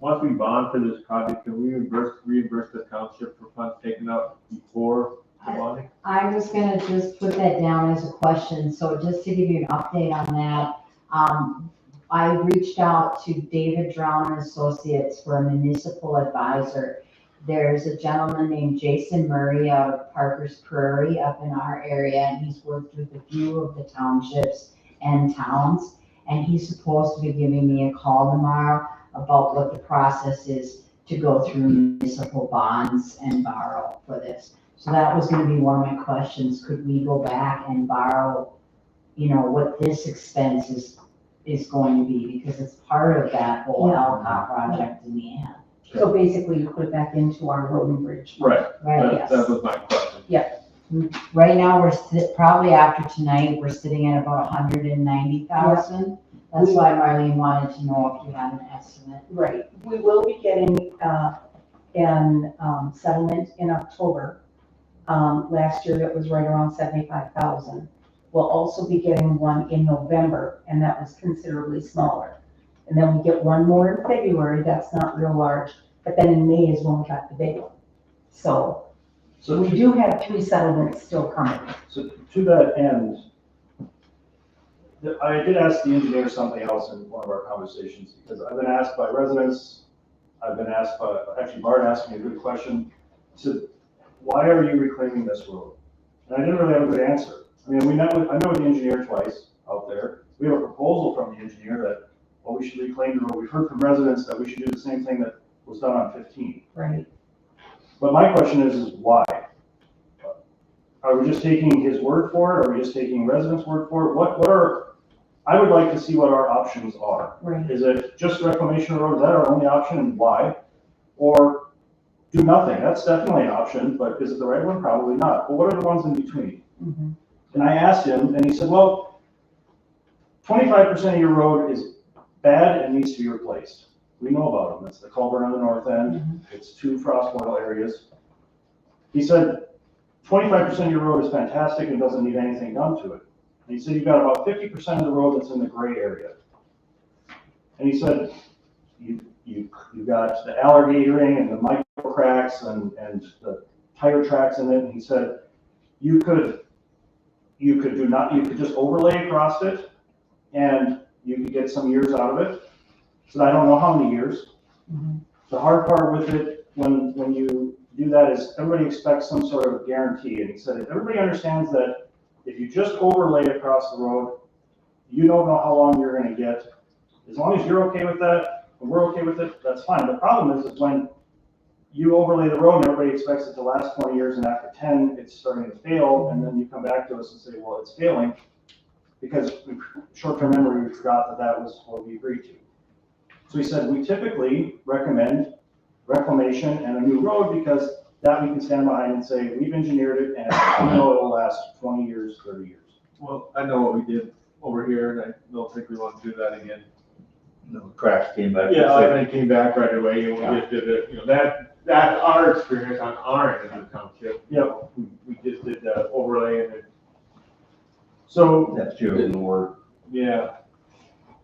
once we bond for this project, can we reimburse the township for funds taken out before the bonding? I was gonna just put that down as a question, so just to give you an update on that, I reached out to David Drown and Associates for a municipal advisor. There's a gentleman named Jason Murray out of Parker's Prairie up in our area, and he's worked with a few of the townships and towns, and he's supposed to be giving me a call tomorrow about what the process is to go through municipal bonds and borrow for this. So that was gonna be one of my questions, could we go back and borrow, what this expense is going to be, because it's part of that whole Yeah. Alcott project in the end. So basically, you put it back into our road and bridge. Right, Right, that yes. was my question. Right now, probably after tonight, we're sitting at about 190,000. That's why Marlene wanted to know if you had an estimate. Right, we will be getting, an settlement in October. Last year, it was right around 75,000. We'll also be getting one in November, and that was considerably smaller. And then we get one more in February, that's not real large, but then in May is when we got the big one. So So we do have 3 settlements still coming. So to that end, I did ask the engineer something else in one of our conversations, because I've been asked by residents, I've been asked by, actually Bart asked me a good question. He said, why are you reclaiming this road? And I didn't really have a good answer. I mean, I met with the engineer twice out there. We have a proposal from the engineer that, well, we should reclaim the road. We've heard from residents that we should do the same thing that was done on 15. Right. But my question is why? Are we just taking his word for it? Are we just taking residents' word for it? I would like to see what our options are. Right. Is it just reclamation of the road? Is that our only option, and why? Or do nothing? That's definitely an option, but is it the right one? Probably not. But what are the ones in between? Mhm. And I asked him, and he said, well, 25% of your road is bad and needs to be replaced. We know about them. It's the culvert on the north end. It's 2 frost boil areas. He said, 25% of your road is fantastic and doesn't need anything done to it. And he said, you've got about 50% of the road that's in the gray area. And he said, you've got the alligatoring and the micro cracks and the tire tracks in it. And he said, you could just overlay across it and you could get some years out of it. He said, I don't know how many years. The hard part with it, when you do that, is everybody expects some sort of guarantee. And he said, if everybody understands that if you just overlay across the road, you don't know how long you're going to get. As long as you're okay with that, and we're okay with it, that's fine. The problem is when you overlay the road and everybody expects it to last 20 years, and after 10, it's starting to fail, and then you come back to us and say, well, it's failing, because short-term memory, we forgot that was what we agreed to. So he said, we typically recommend reclamation and a new road, because that we can stand behind and say, we've engineered it, and we know it'll last 20 years, 30 years. Well, I know what we did over here, and I don't think we want to do that again. No, cracks came back. Yeah, and it came back right away, and we just did it, that's our experience on our end of the township. Yep. We just did the overlay and it, So That's true. Didn't work. yeah.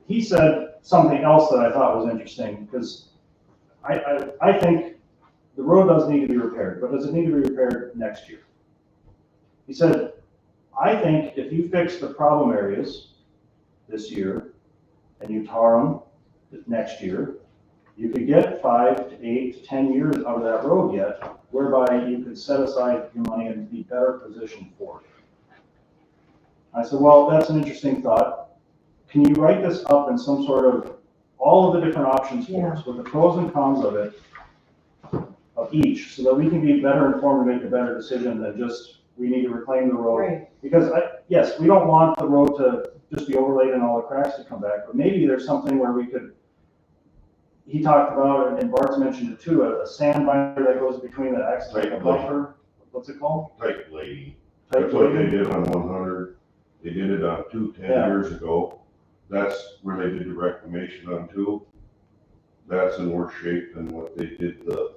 he said something else that I thought was interesting, because I think the road does need to be repaired, but does it need to be repaired next year? He said, I think if you fix the problem areas this year and you tar them next year, you could get 5 to 8 to 10 years out of that road yet, whereby you could set aside your money and be better positioned for it. I said, well, that's an interesting thought. Can you write this up in some sort of, all of the different options for us, with the pros and cons of it, of each, so that we can be better informed and make a better decision than just, we need to reclaim the road. Right. Because yes, we don't want the road to just be overlaid and all the cracks to come back, but maybe there's something where we could, he talked about, and Bart's mentioned it too, a sand binder that goes between that acts like a buffer. What's it called? Tight lady. Tight That's what they lady? did on 100. They did it on 210 Yeah. years ago. That's where they did the reclamation on 2. That's in worse shape than what they did the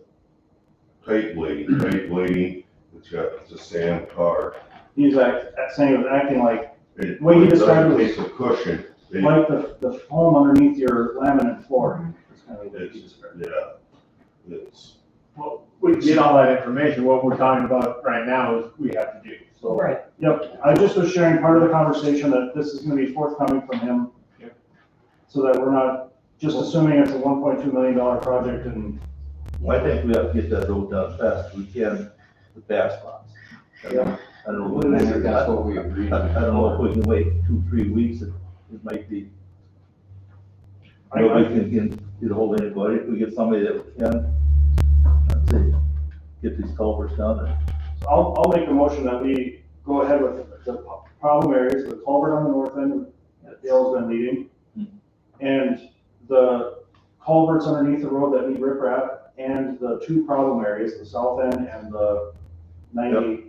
tight lady. Tight lady, it's a sand tar. He's saying it was acting like, It Way he described it takes a cushion. like the foam underneath your laminate floor. It's kind of what he described. Yeah, it's, Well, we get all that information, what we're talking about right now is we have to do, so. Right. Yep, I just was sharing part of the conversation that this is gonna be forthcoming from him. Yep. So that we're not just assuming it's a $1.2 million project and. I think we have to get that road done fast as we can, the bad spots. Yeah. I don't know. I think that's what we agreed on. I don't know if we can wait 2-3 weeks, it might be. I- Nobody can get a hold of anybody, if we get somebody that can, I'd say, get these culverts done. I'll make a motion that we go ahead with the problem areas, the culvert on the north end that Dale's been leading. And the culverts underneath the road that need riprap and the 2 problem areas, the south end and the 90.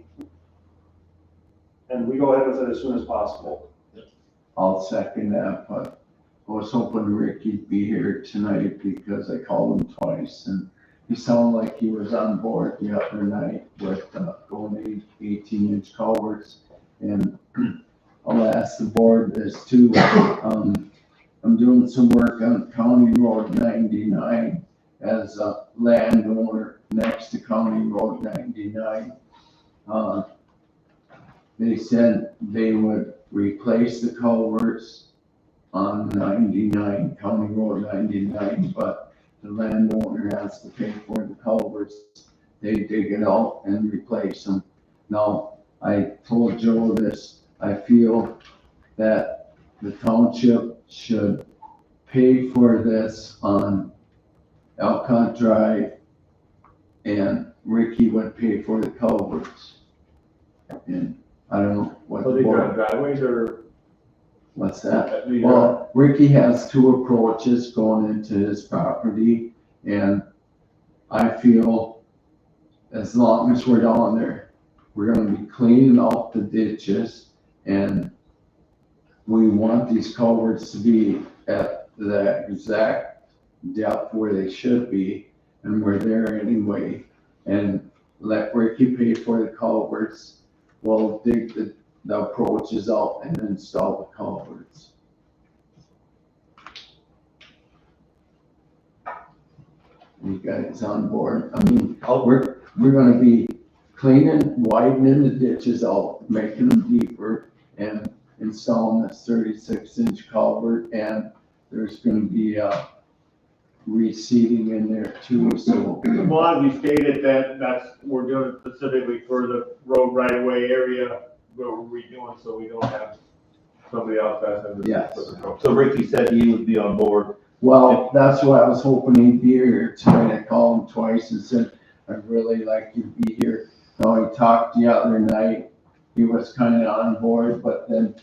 And we go ahead with it as soon as possible. I'll second that, but I was hoping Ricky'd be here tonight because I called him twice and he sounded like he was on board the other night with going 18-inch culverts. And I'll ask the board this too. I'm doing some work on County Road 99 as a landowner next to County Road 99. They said they would replace the culverts on 99, County Road 99, but the landowner has to pay for the culverts. They dig it out and replace them. Now, I told Joe this, I feel that the township should pay for this on Alcott Drive and Ricky would pay for the culverts. And I don't know what So the these are board, driveways or? what's that? These are- Well, Ricky has 2 approaches going into his property, and I feel as long as we're down there, we're gonna be cleaning out the ditches, and we want these culverts to be at the exact depth where they should be, and we're there anyway. And let Ricky pay for the culverts, we'll dig the approaches out and install the culverts. You guys on board? I mean, we're gonna be cleaning, widening the ditches out, making them deeper and installing this 36-inch culvert, and there's gonna be reseeding in there too, so. Well, as we stated that we're doing it specifically for the road right of way area, where we're redoing, so we don't have somebody else asking. Yes. So Ricky said he would be on board. Well, that's why I was hoping he'd be here tonight. I called him twice and said, I'd really like you to be here. Now, he talked the other night, he was kind of on board, but then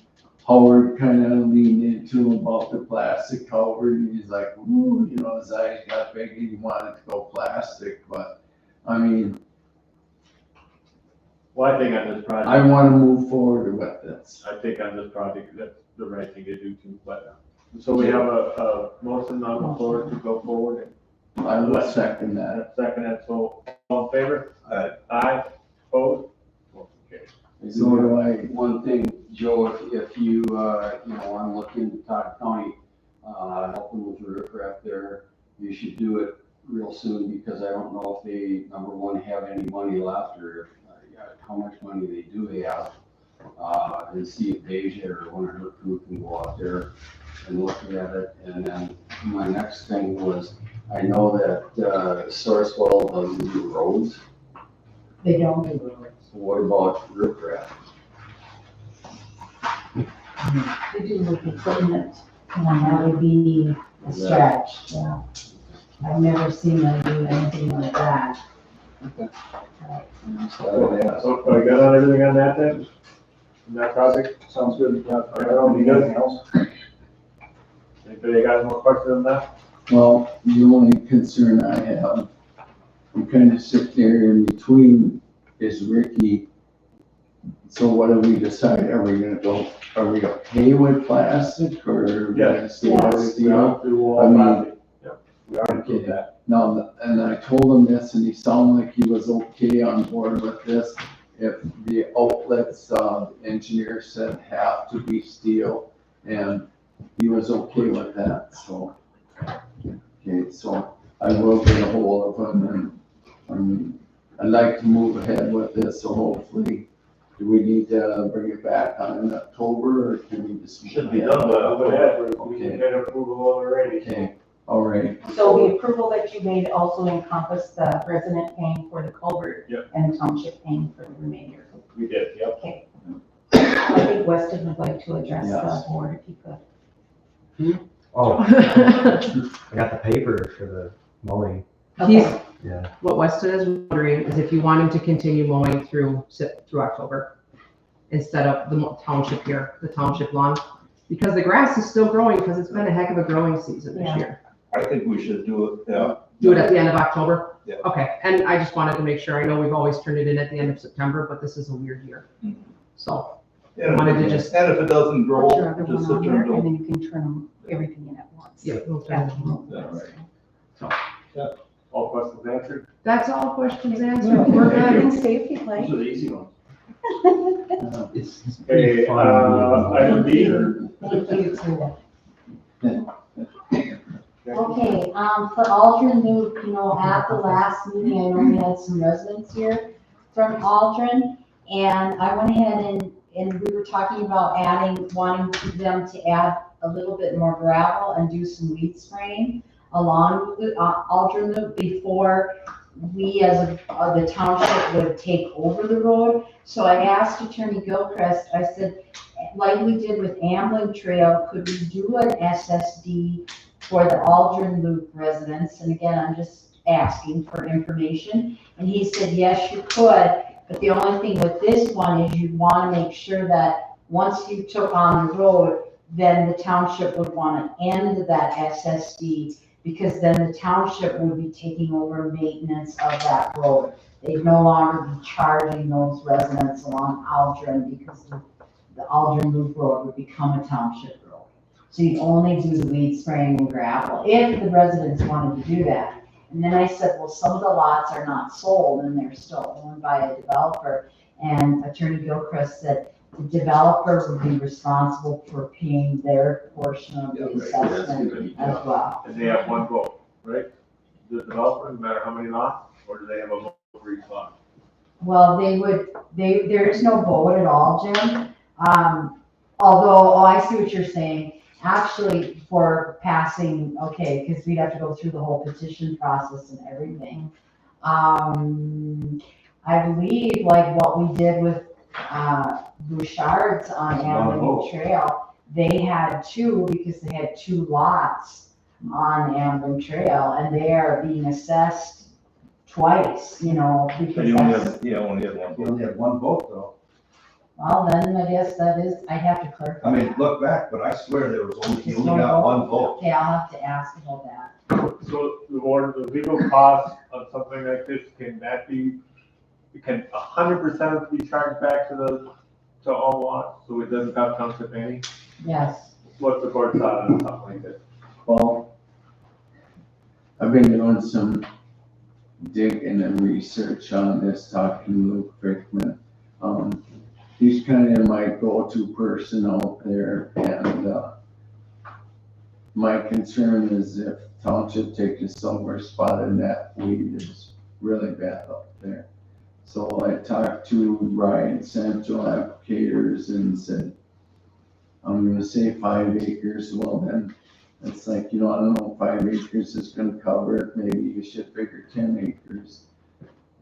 Howard kind of leaned into him about the plastic culvert, and he's like, ooh, you know, his eyes got big, he wanted to go plastic, but, I mean, Well, I think on this project. I want to move forward with this. I think on this project, that's the right thing to do too, but, so we have a motion on the floor to go forward. I will second that. Second, and so, all in favor? Aye. Aye, opposed? Motion carries. So do I. One thing, Joe, if you, want to look into Todd County, helping with the riprap there, you should do it real soon, because I don't know if they, number one, have any money left, or how much money they do have, and see if Deja or one of her crew can go out there and look at it. And then my next thing was, I know that Sourcewell doesn't do roads. They don't do roads. What about riprap? They do with equipment, and that would be a stretch, yeah. I've never seen them do anything like that. So, I got on everything on that then? On that project? Sounds good. Yeah, I don't need anything else. Anybody got more questions on that? Well, the only concern I have, we kind of sit there in between, is Ricky. So what do we decide? Are we okay with plastic, or are we gonna stay with Yes. steel? Do all I mean- project. Yep, we already did that. No, and I told him this, and he sounded like he was okay on board with this. If the outlets, the engineer said have to be steel, and he was okay with that, so. Okay, so I will get a hold of them and, I'd like to move ahead with this, so hopefully, do we need to bring it back on in October, or can we just? Should be done by Go ahead, we Okay. can get approval already. Okay, all right, So the approval that you made also encompassed the resident paying for the culvert Yep. and the township paying for the remainder. We did, yep. I think Weston would like to address Yes. the board if he could. Oh, I got the paper for the mowing. He's, Yeah. what Weston is wondering is if you want him to continue mowing through October instead of the township here, the township lawn. Because the grass is still growing because it's been a heck of a growing season this Yeah. year. I think we should do it, yeah. Do it at the end of October? Yeah. Okay, and I just wanted to make sure, I know we've always turned it in at the end of September, but this is a weird year. So, And Wanted to if just- and if it doesn't grow, Put your other just one sit on there there, and and don't. then you can turn them, everything in at once. yeah, we'll turn it After you move Yeah, this. All questions answered? That's all questions answered. Yeah. We're Thank good. You can stay if you'd like. Those are the easy ones. It's Okay, pretty fun. item B. Thank you, Tina. Okay, for Aldrin Loop, you know, at the last meeting, I know we had some residents here from Aldrin. And I went ahead and we were talking about wanting them to add a little bit more gravel and do some weed spraying along the Aldrin Loop before we as the township would take over the road. So I asked Attorney Gilchrist, I said, like we did with Ambling Trail, could we do an SSD for the Aldrin Loop residents? And again, I'm just asking for information. And he said, yes, you could. But the only thing with this one is you'd want to make sure that once you took on the road, then the township would want to end that SSD, because then the township would be taking over maintenance of that road. They'd no longer be charging those residents along Aldrin, because the Aldrin Loop Road would become a township road. So you'd only do the weed spraying and gravel, if the residents wanted to do that. And then I said, well, some of the lots are not sold and they're still owned by a developer. And Attorney Gilchrist said the developer would be responsible for paying their portion of the assessment as well. And they have one vote, right? The developer, no matter how many lots, or do they have a vote for each lot? Well, there is no vote at all, Jim. Although, I see what you're saying. Actually, for passing, okay, because we'd have to go through the whole petition process and everything. I believe like what we did with, Bouchard's on Ambling Trail, they had two, because they had two lots on Ambling Trail, and they are being assessed twice, you know, So because you only that's, have, yeah, only have one. you only have one vote though. well, then I guess that is, I have to clarify. I mean, look back, but I swear there was only, he Just only one got vote? one vote. Okay, I'll have to ask about that. So the legal cost of something like this, can 100% be charged back to all lots, so it doesn't cost township any? Yes. What's the court thought on something like this? Well, I've been doing some digging and research on this, talking to Luke Frickman. He's kind of my go-to person out there, and, my concern is if township takes a silver spot in that weed is really bad up there. So I talked to Ryan Central Applicators and said, I'm gonna say 5 acres. Well, then it's like, I don't know, 5 acres is gonna cover it. Maybe you should figure 10 acres.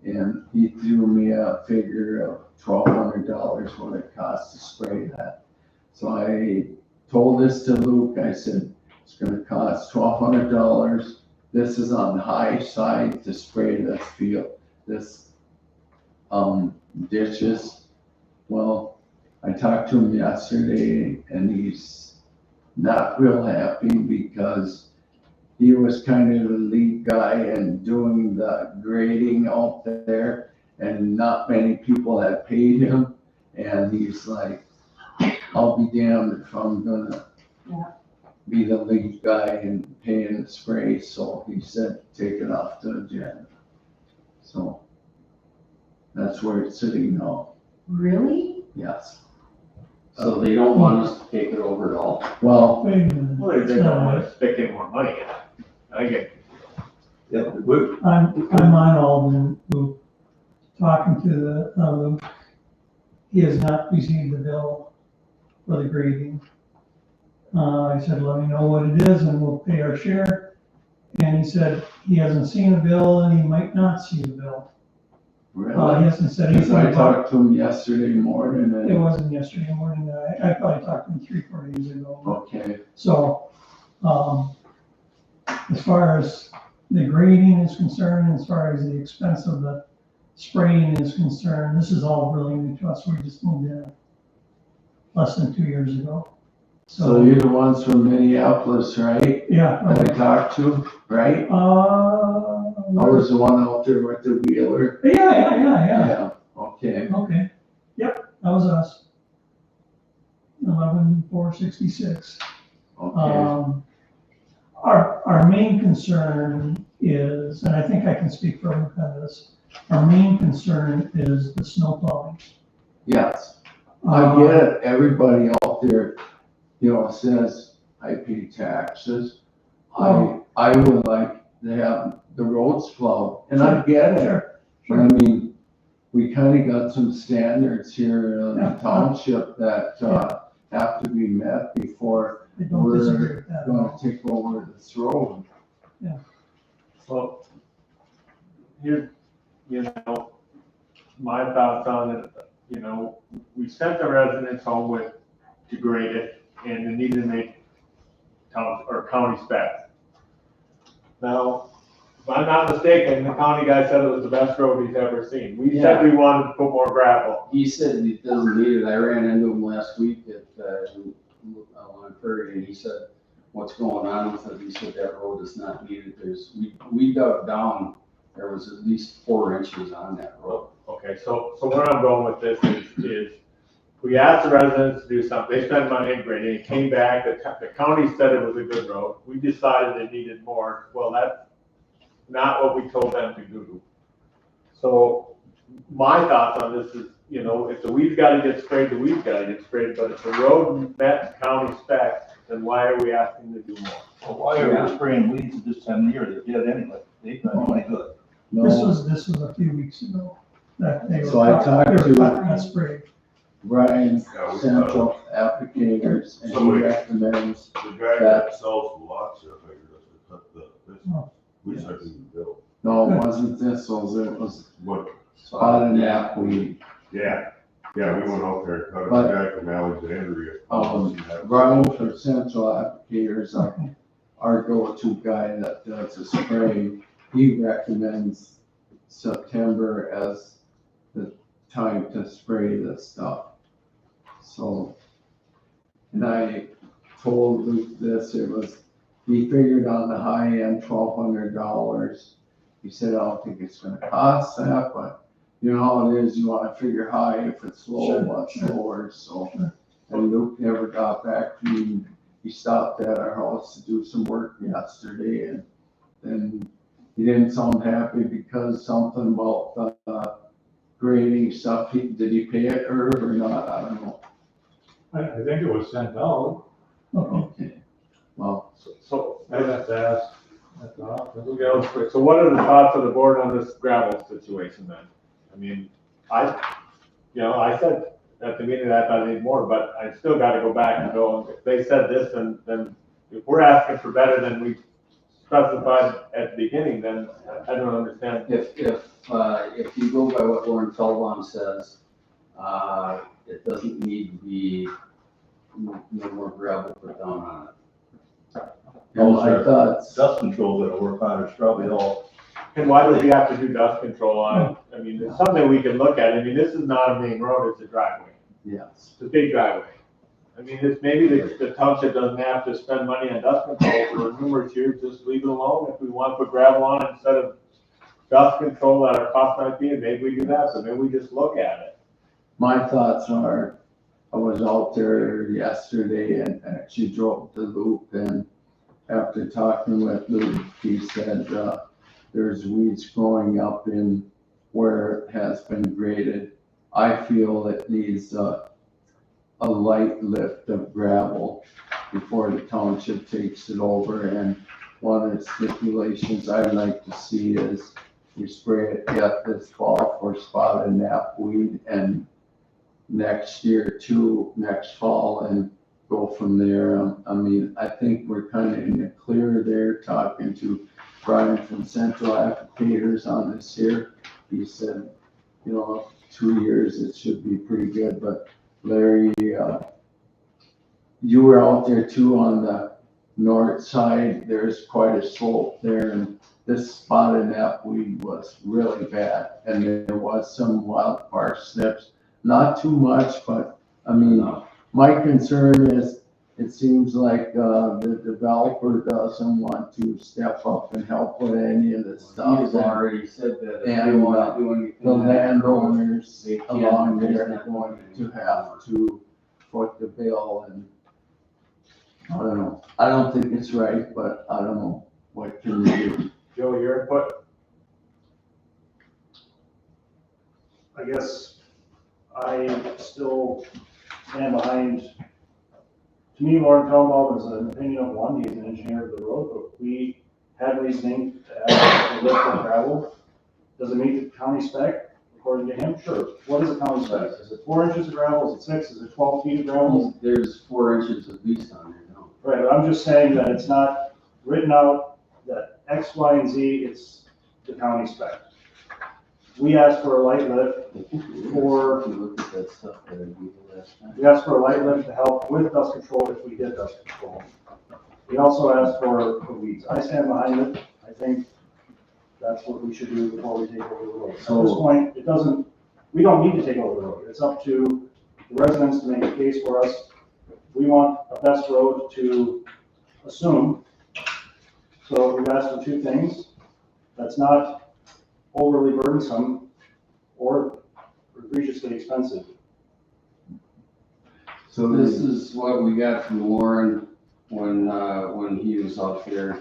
And he threw me a figure of $1,200 what it costs to spray that. So I told this to Luke. I said, it's gonna cost $1,200. This is on the high side to spray this field, ditches. Well, I talked to him yesterday and he's not real happy because he was kind of the lead guy in doing the grading out there, and not many people had paid him. And he's like, I'll be damned if I'm gonna be the lead guy and paying the spray. So he said, take it off to Jen. So that's where it's sitting now. Really? Yes. So they don't want us to take it over at all? Well, Well, they don't want to stick in more money in it. I get, Yeah, we're, I'm on Alden Loop, talking to the loop. He has not received the bill for the grading. I said, let me know what it is and we'll pay our share. And he said he hasn't seen a bill and he might not see the bill. He Really? hasn't said Because anything I about talked to him yesterday morning it. It and, wasn't yesterday morning, I probably talked to him 3-4 days ago. okay, So, as far as the grading is concerned, as far as the expense of the spraying is concerned, this is all really new to us. We just moved in less than 2 years ago. so you're the ones from Minneapolis, right? Yeah. That I talked to, right? I was the one out there with the wheeler. Yeah. Yeah, okay. Okay. Yep, that was us. 11,466. Okay, Our main concern is, and I think I can speak for Luke on this, our main concern is the snow plowing. yes, I get it, everybody out there, you know, says, I pay taxes. I would like to have the roads plowed, and I get it. Sure, But I mean, we kinda got some standards here in the Yeah. township that, have to be met before I don't disagree with that at gonna all. take over this road. well, here, you know, my thoughts on it, you know, we sent the residents home with, to grade it, and they need to make town, or county specs. Now, if I'm not mistaken, the county guy said it was the best road he's ever seen. We said we wanted to put more gravel. He said he doesn't need it. I ran into him last week at, on Prairie, and he said, what's going on with it? He said that road is not needed. We dug down, there was at least 4 inches on that road. Okay, so where I'm going with this is we asked the residents to do something, they spent money in grading, it came back, the county said it was a good road, we decided it needed more, well, that's not what we told them to do. So, my thoughts on this is, you know, if the weeds gotta get sprayed, the weeds gotta get sprayed, but if the road met county specs, then why are we asking to do more? well, why are we spraying weeds at this time of year? They're dead anyway. They don't do any good. This No, was a few weeks ago. That they were. So I talked they were to- talking about spray. Brian Yeah, we- Central Applicators, and he Somebody- recommends, The guy that sells the lots, I figured, that's cut this, Oh. we sent him the bill. no, it wasn't thistles, it was What, spotted knapweed. yeah, we went out there and cut it, the But- guy from Alexandria. Brian from Central Applicators, our go-to guy that does the spraying, he recommends September as the time to spray this stuff. So, and I told Luke this, it was, he figured on the high end, $1,200. He said, I don't think it's gonna cost that, but you know how it is, you wanna figure high if it's low, Sure, much sure. lower, so. And Luke never got back to me. He stopped at our house to do some work yesterday and then he didn't sound happy because something about the grading stuff, did he pay it or not? I don't know. I think it was sent out. Okay, well, So, I'd have to ask at the office. so what are the thoughts of the board on this gravel situation then? I mean, I said at the meeting that I thought I need more, but I still gotta go back and go, if they said this, then if we're asking for better than we specified at the beginning, then I don't understand. If you go by what Lauren Feldbaum says, it doesn't need to be no more gravel put down on it. and I thought, Dust control that work on it's probably all, And why do we have to do dust control on it? I mean, it's something we can look at. I mean, this is not a main road, it's a driveway. yes, It's a big driveway. I mean, it's maybe the township doesn't have to spend money on dust control for numerous years, just leave it alone. If we want to put gravel on it instead of dust control at our cost might be, maybe we do that, so maybe we just look at it. my thoughts are, I was out there yesterday and actually drove the loop and after talking with Luke, he said, there's weeds growing up in where it has been graded. I feel it needs a light lift of gravel before the township takes it over and one of the stipulations I'd like to see is we spray it yet this fall for spotted knapweed and next year too, next fall, and go from there. I mean, I think we're kind of in the clear there, talking to Brian from Central Applicators on this here. He said, 2 years, it should be pretty good, but Larry, you were out there too on the north side. There's quite a slope there, and this spotted knapweed was really bad, and there was some wild parsnips. Not too much, but I mean, my concern is it seems like the developer doesn't want to step up and help with any of the stuff. He's already said that if they And want to do anything. the landowners they can, along there's there are not going to anything. have to foot the bill, and I don't know. I don't think it's right, but I don't know. What can you do? Joe, your input? I guess I still stand behind, to me, Lauren Feldbaum is an opinion of one, he's an engineer of the road, but we had reasoning to add the lift of gravel. Does it meet the county spec, according to him? Sure. What is the county spec? Is it 4 inches of gravel, is it 6, is it 12 feet of gravel? There's 4 inches at least on there now. Right, but I'm just saying that it's not written out that X, Y, and Z, it's the county spec. We asked for a light lift for, If you look at that stuff that I gave you last time. we asked for a light lift to help with dust control if we did dust control. We also asked for weeds. I stand behind it. I think that's what we should do before we take over the road. At this point, it doesn't, we don't need to take over the road. It's up to the residents to make a case for us. We want a best road to assume. So we've asked for 2 things. That's not overly burdensome or egregiously expensive. So This is what we got from Lauren when he was out there.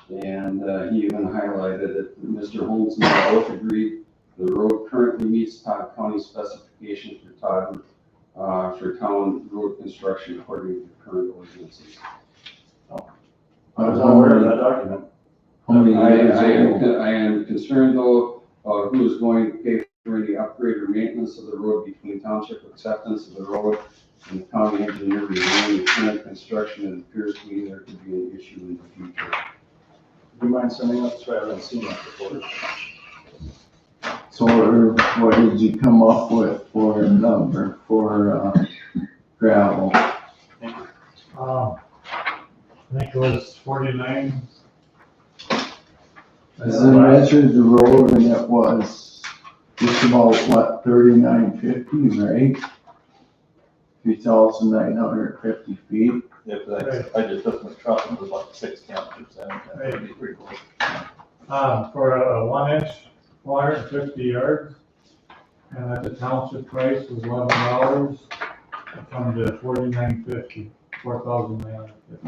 And he even highlighted that Mr. Holmes and I both agreed the road currently meets Todd County specifications for Todd, for town road construction according to current ordinances. I was unaware of that document. how many years old? I am concerned though, who is going to pay for any upgrade or maintenance of the road between township acceptance of the road and the county engineer reviewing the current construction. It appears to me there could be an issue in the future. Do you mind sending us, I haven't seen that before. So what did you come up with for a number for gravel? I think it was 49. As I measured the road, and it was just about, 3950, right? 3,950 feet. Yeah, but I just took my truck and it was like 6 counters, and that'd be pretty close. For a 1 inch, 450 yards, and at the township price was $11, it come to 49.50, 4,950.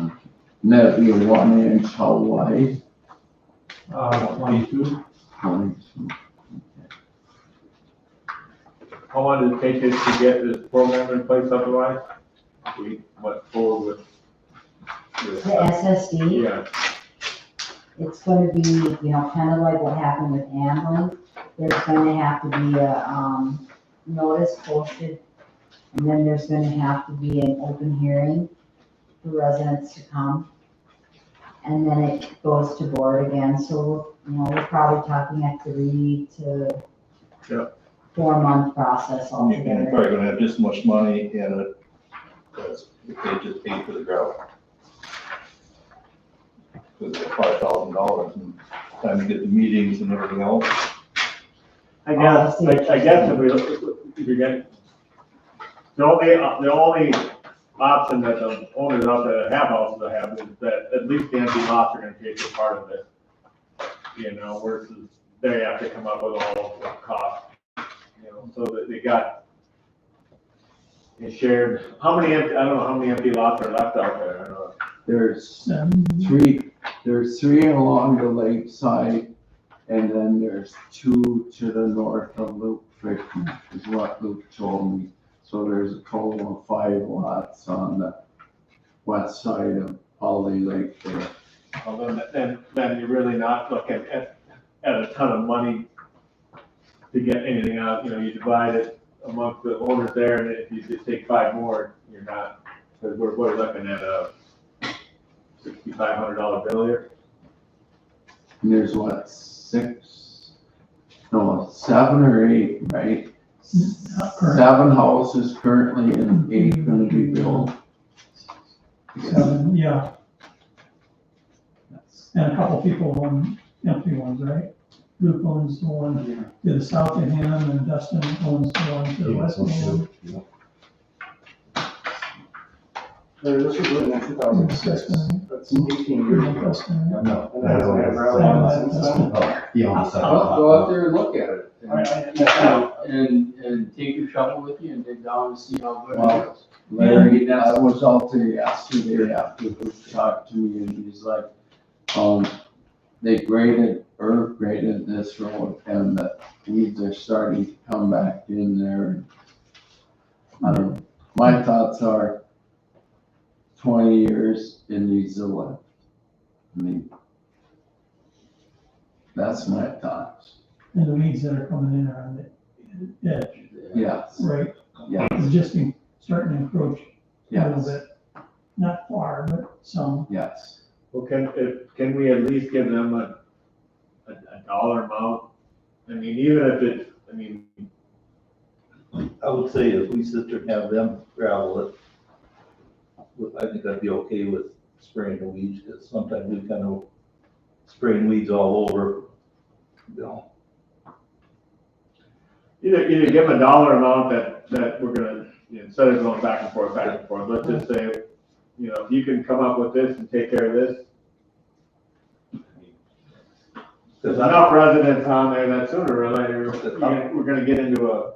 And that'd be a 1 inch, how wide? 22. 22. How long did it take us to get this program in place otherwise? We went forward with. The SSD, Yeah, it's gonna be, kind of like what happened with Amblin. There's gonna have to be a, notice posted, and then there's gonna have to be an open hearing for residents to come. And then it goes to board again, so, we're probably talking a 3 to 4 month process And you're altogether. probably gonna have just as much money in it as if they just paid for the gravel. Because it's $5,000 and time to get the meetings and everything else. I guess if we look, if you get, the only option that the owners out there that have houses have is that at least the empty lots are gonna pay for part of it. Versus they have to come up with all the costs, so that they got a shared, I don't know how many empty lots are left out there, I don't know. There's 3 along the lake side, and then there's 2 to the north of Loop 50, is what Luke told me. So there's a total of 5 lots on the west side of Holly Lake there. Well, then you're really not looking at a ton of money to get anything out, you divide it amongst the owners there, and if you just take 5 more, you're not, because we're looking at a $6,500 bill here. And there's what, 7 or 8, right? Not current. 7 houses currently and 8 gonna be built. 7, yeah, and a couple people own empty ones, right? Luke owns the one to the south of him, and Dustin owns the one to the west of him. This was written in 2006, that's 18 years ago. Dustin. No. And that's when I grabbed it. He owns Go out there and look at it. I- And take your shovel with you and dig down and see how good it Wow. is. Larry, I was out there yesterday after he talked to me, and he's like, they graded this road, and the weeds are starting to come back in there. I don't know, my thoughts are 20 years it needs to live. I mean, that's my thoughts. And the weeds that are coming in are on the edge, Yes, right? yeah, It's just starting to encroach a little yes, bit, not far, but some. yes. Well, can we at least give them a dollar amount? I mean, even if it's, I would say if we sit there and have them gravel it, I think I'd be okay with spraying the weeds, because sometimes we kind of spraying weeds all over, either give them a dollar amount that we're gonna, instead of going back and forth, let's just say, if you can come up with this and take care of this. There's enough residents on there that sooner or later, we're gonna get into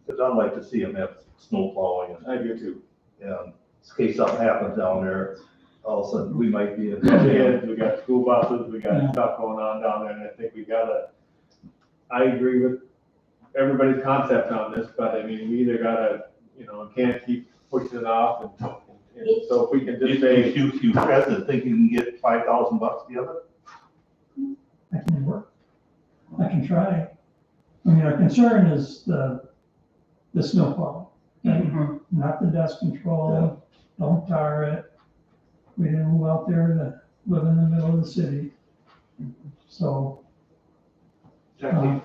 because I'd like to see them have snow plowing, I do too. and in case something happens down there, all of a sudden, we might be in. Kids, we got school buses, we got stuff going on down there, and I think I agree with everybody's concept on this, but we either gotta, can't keep pushing it off, and so if we can just say. You president think you can get $5,000 together? I can work. I can try. I mean, our concern is the snowfall, not the dust control. Don't tar it. We didn't move out there to live in the middle of the city. So, Jackie,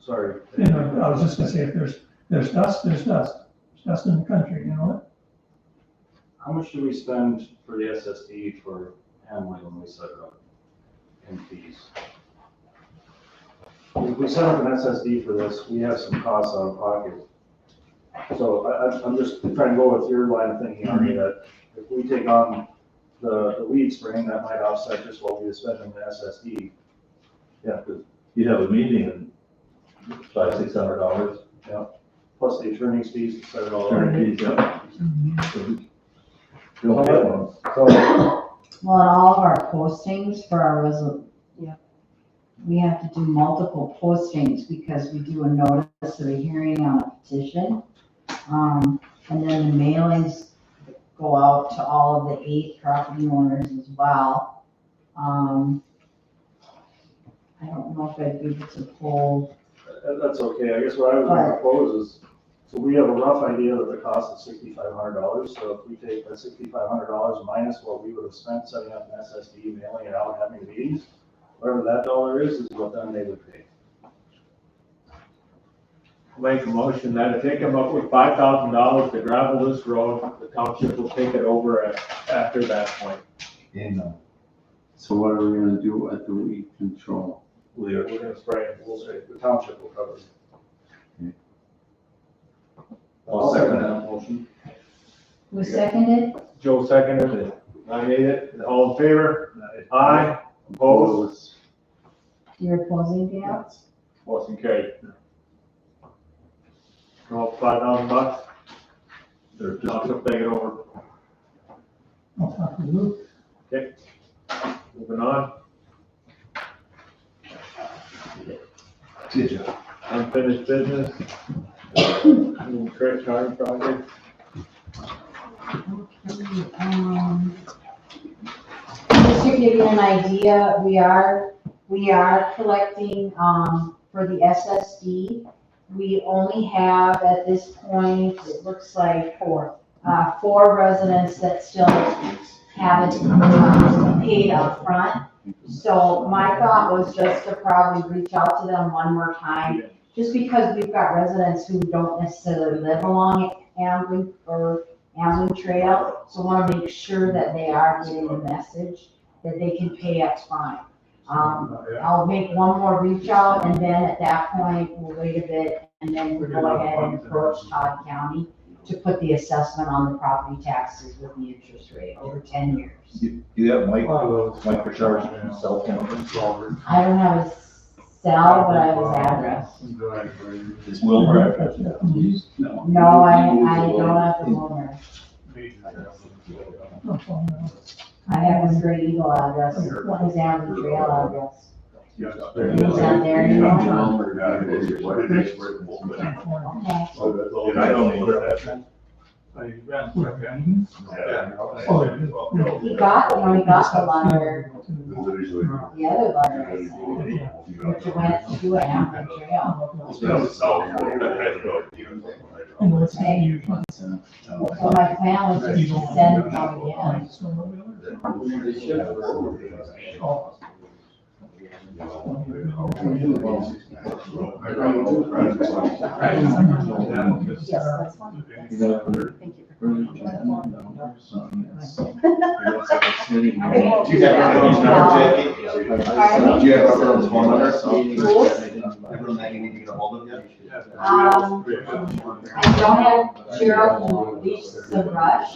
sorry. I was just gonna say, if there's dust, there's dust. There's dust in the country, you know it? How much do we spend for the SSD for handling when we set it up in fees? If we set up an SSD for this, we have some costs out of pocket. So I'm just trying to go with your line of thinking, Arnie, that if we take on the weed spraying, that might offset just what we would spend on the SSD. Yeah, because you have a meeting and $500-600. Yeah, plus the attorney's fees to set it all up. Attorney fees, yeah. So we don't get one. So, Well, and all of our postings for our we have to do multiple postings because we do a notice of a hearing on a petition. And then the mailings go out to all of the 8 property owners as well. I don't know if I'd be able to pull. That's okay. I guess what I was going to propose is, so we have a rough idea that the cost is $6,500. So if we take that $6,500 minus what we would have spent setting up an SSD, mailing it out, having the meetings, whatever that dollar is what then they would pay. make a motion that if they come up with $5,000 to gravel this road, the township will take it over after that point. So what are we gonna do with the weed control? We're gonna spray it. We'll say the township will cover it. I'll second that motion. Who seconded? Joe seconded it. I made it. All in favor? Aye. Opposed? You're opposing, Dale? Motion carried. Well, $5,000. They're just, Township take it over. I'll talk to Luke. Okay. Moving on. good job. Unfinished business. Credit card project. Mr. give you an idea, we are collecting, for the SSD. We only have at this point, it looks like four residents that still haven't paid up front. So my thought was just to probably reach out to them one more time, just because we've got residents who don't necessarily live along Ambling Trail. So want to make sure that they are getting the message that they can pay up front. I'll make one more reach out, and then at that point, we'll wait a bit, and then we'll go ahead and approach Todd County to put the assessment on the property taxes with the interest rate over 10 years. You have Mike Bouchard's cell phone? I don't have his cell, but I have his address. Is Wilbur address? No, I don't have the Wilmer. I have his Great Eagle address, his Amber Trail address. He's not there anymore. Okay. And I don't know what that. He got the letter, the other letter I sent, which went to Amber Trail. So my plan was just to send it out again. Yes, that's fine. Thank you. Do you have everyone's number, Jackie? Do you have everyone's phone number? Everyone that you need to get a hold of yet? I don't have Gerald who reached the rush.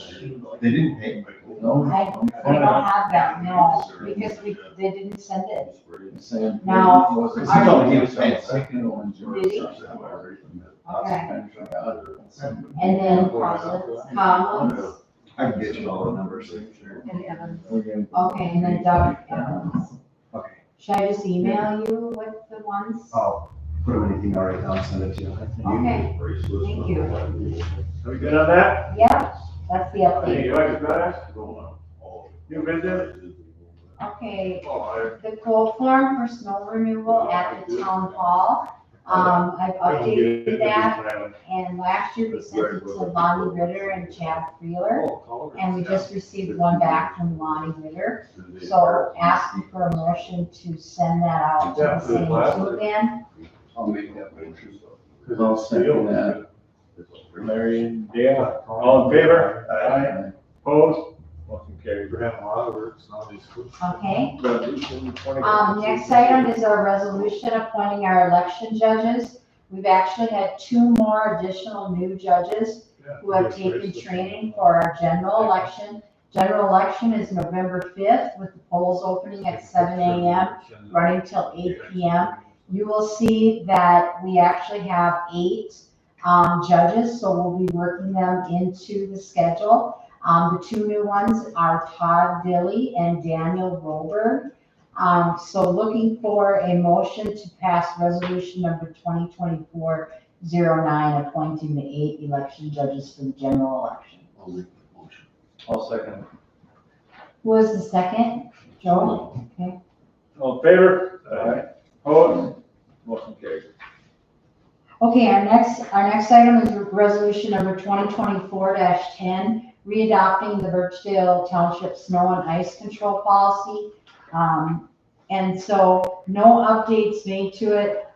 They didn't pay. I don't have that, no, because they didn't send it. Now, He told me he was paying. Did he? Okay. And then Collins. I can get you all the numbers. And Evans. Okay, and then Doug Evans. Okay. Should I just email you with the ones? Oh, put anything all right down, send it to you. Okay, thank you. Are we good on that? Yeah, that's the Hey, update. you like it, guys? You been there? Okay, Oh, the quote form for snow removal at the town hall. I've updated that, and last year we sent it to Lonnie Ritter and Chad Freeler, and we just received one back from Lonnie Ritter. So asking for a motion to send that out to the same two again. I'll make that motion. I'll second that. Larry and Dale, all in favor? Aye. Opposed? Motion carried. Okay. Resolution 20. Next item is our resolution appointing our election judges. We've actually had two more additional new judges who have taken training for our general election. General election is November 5th with the polls opening at 7 a.m., running till 8 p.m. You will see that we actually have 8 judges, so we'll be working them into the schedule. The two new ones are Todd Dilly and Daniel Roberg. So looking for a motion to pass resolution number 2024-09, appointing the 8 election judges for the general election. I'll make the motion. I'll second. Who was the second? Joe? Okay. All in favor? Aye. Opposed? Motion carried. Okay, our next item is resolution number 2024-10, readopting the Birchdale Township snow and ice control policy. And so no updates made to it.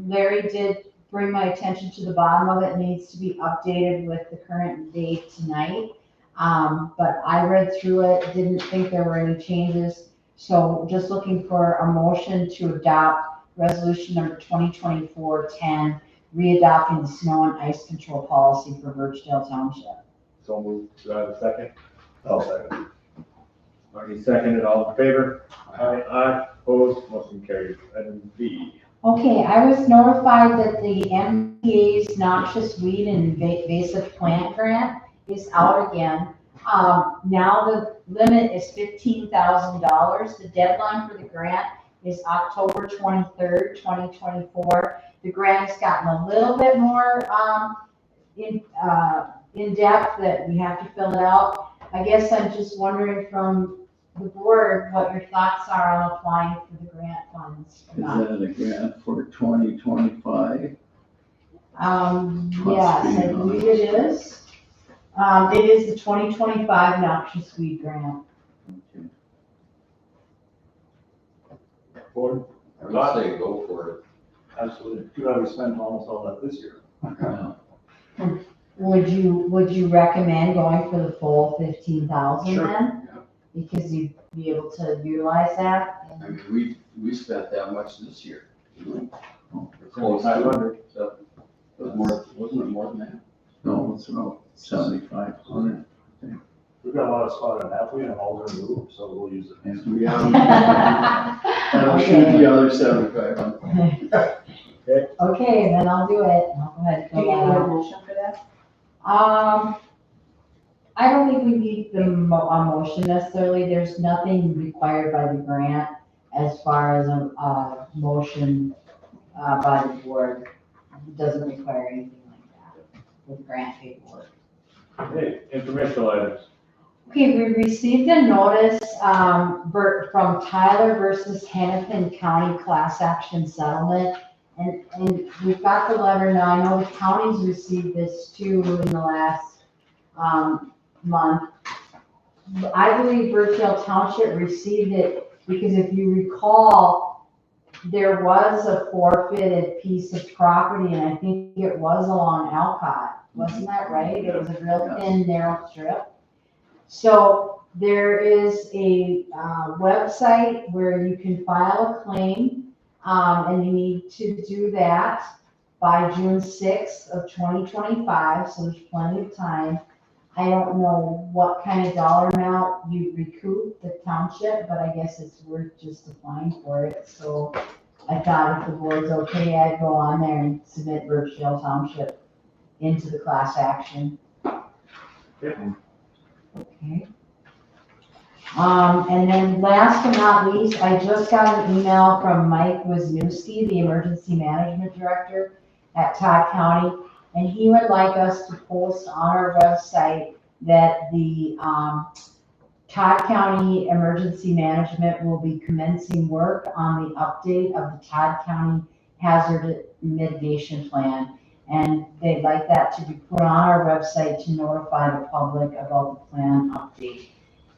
Larry did bring my attention to the bottom of it. It needs to be updated with the current date tonight. But I read through it, didn't think there were any changes. So just looking for a motion to adopt resolution number 2024-10, readopting the snow and ice control policy for Birchdale Township. So moved. Do I have a second? I'll second. Already seconded, all in favor? Aye. Aye. Opposed? Motion carried. Item B. Okay, I was notified that the MPA's noxious weed and invasive plant grant is out again. Now the limit is $15,000. The deadline for the grant is October 23rd, 2024. The grant has gotten a little bit more in depth that we have to fill it out. I guess I'm just wondering from the board what your thoughts are on applying for the grant funds. Is that a grant for 2025? Yes, I believe it is. It is the 2025 noxious weed grant. Okay. Board? I would say go for it. Absolutely. Too bad we spent almost all that this year. Yeah. Would you recommend going for the full 15,000 Sure. then? Yeah. Because you'd be able to utilize that? I mean, we spent that much this year. Didn't we? Oh, Close to 7,500. it. So, it was more, wasn't it more than that? No, it's about 7,500. We've got a lot of spot on that, we have all their move, so we'll use it. And we have, that'll shoot the other 7,500. Okay, then I'll do it. I'll go ahead and Do you fill need that a out. motion for that? I don't think we need the motion necessarily. There's nothing required by the grant as far as a motion by the board. It doesn't require anything like that with grant paperwork. Hey, informational items. Okay, we received a notice from Tyler versus Hennepin County Class Action Settlement. And we've got the letter now. I know the county's received this too in the last month. I believe Birchdale Township received it because if you recall, there was a forfeited piece of property and I think it was along Alcott. Wasn't that right? It was a real thin, narrow strip. So there is a website where you can file a claim, and you need to do that by June 6th of 2025, so there's plenty of time. I don't know what kind of dollar amount you recoup the township, but I guess it's worth just applying for it. So I thought if the board's okay, I'd go on there and submit Birchdale Township into the class action. Yeah. Okay. And then last but not least, I just got an email from Mike Wisniewski, the Emergency Management Director at Todd County, and he would like us to post on our website that the Todd County Emergency Management will be commencing work on the update of the Todd County Hazard Mitigation Plan. And they'd like that to be put on our website to notify the public about the plan update.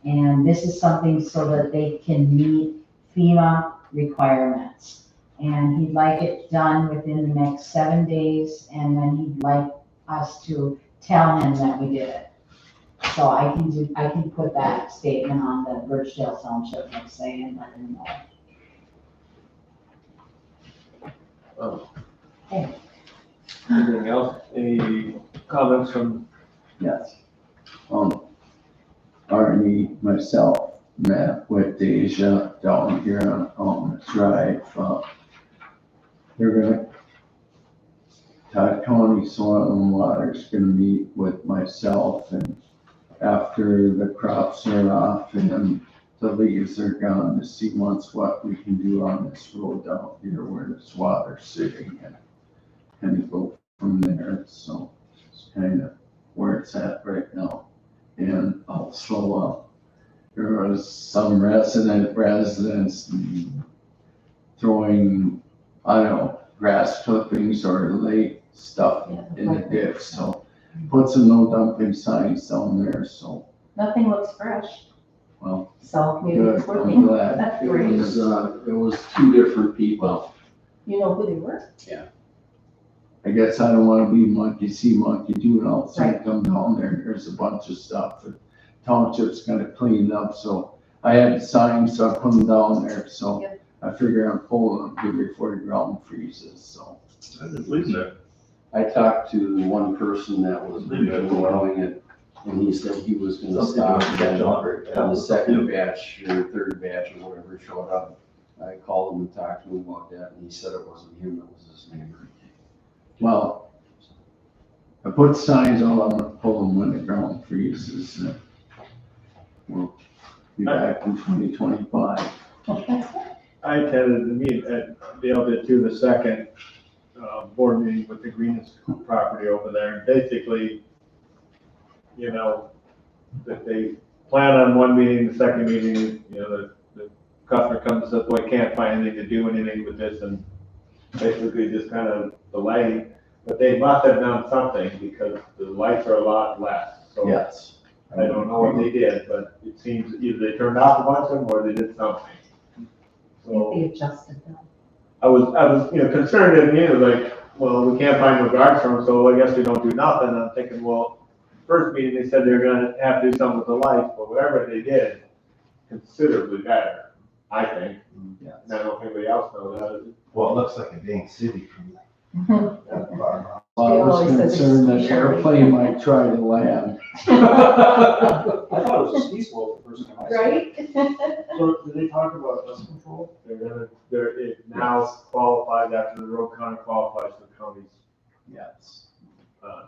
And this is something so that they can meet FEMA requirements. And he'd like it done within the next 7 days, and then he'd like us to tell him that we did it. So I can put that statement on the Birchdale Township website and let him know. Okay. Anything else? Any comments from? Yes. Arnie, myself, met with Deja down here on the drive. They're gonna, Todd County Soil and Water is gonna meet with myself, and after the crops are off and the leaves are gone, to see once what we can do on this road down here where there's water sitting, and kind of go from there. So it's kind of where it's at right now. And also, there was some residents throwing, I don't know, grass clippings or late stuff in the ditch. So put some no dumping signs down there. So, Nothing looks fresh, well, so maybe good, it's I'm working. glad. That's It great. was 2 different people. You know who they were? I guess I don't wanna be monkey see, monkey do, and all of a sudden Right. come down there and there's a bunch of stuff that township's gonna clean up, so I had signs, so I put them down there, so Yep. I figure I'm pulling them here before the ground freezes, so. I didn't leave that. I talked to one person that was doing it, and he said he was gonna stop, and the second batch or third batch or whatever showed up. I called him and talked to him about that, and he said it wasn't him, it was his neighbor. Well, I put signs all on, pull them when the ground freezes, and we'll be back in 2025. I attended the meeting at Dale did too, the second board meeting with the Greenest property over there. And basically, you know, that they plan on one meeting, the second meeting, you know, the customer comes and says, well, I can't find anything to do anything with this, and basically just kind of delay. But they must have done something because the lights are a lot less, so. Yes. I don't know what they did, but it seems either they turned off a bunch of them or they did something. So They adjusted them. I was, you know, concerned at me, like, well, we can't find no guards from them, so I guess we don't do nothing. And I'm thinking, well, first meeting, they said they're gonna have to do something with the lights, but whatever they did, considerably better, I think. Yes. And I don't know if anybody else knows that. Well, it looks like a dang city from that far. Well, I was always said it's concerned that usually- airplane might try to land. I thought it was a ski slope the first time I saw it. Right? So did they talk about dust control? It now qualifies after the road county qualifies for the county's, Yes.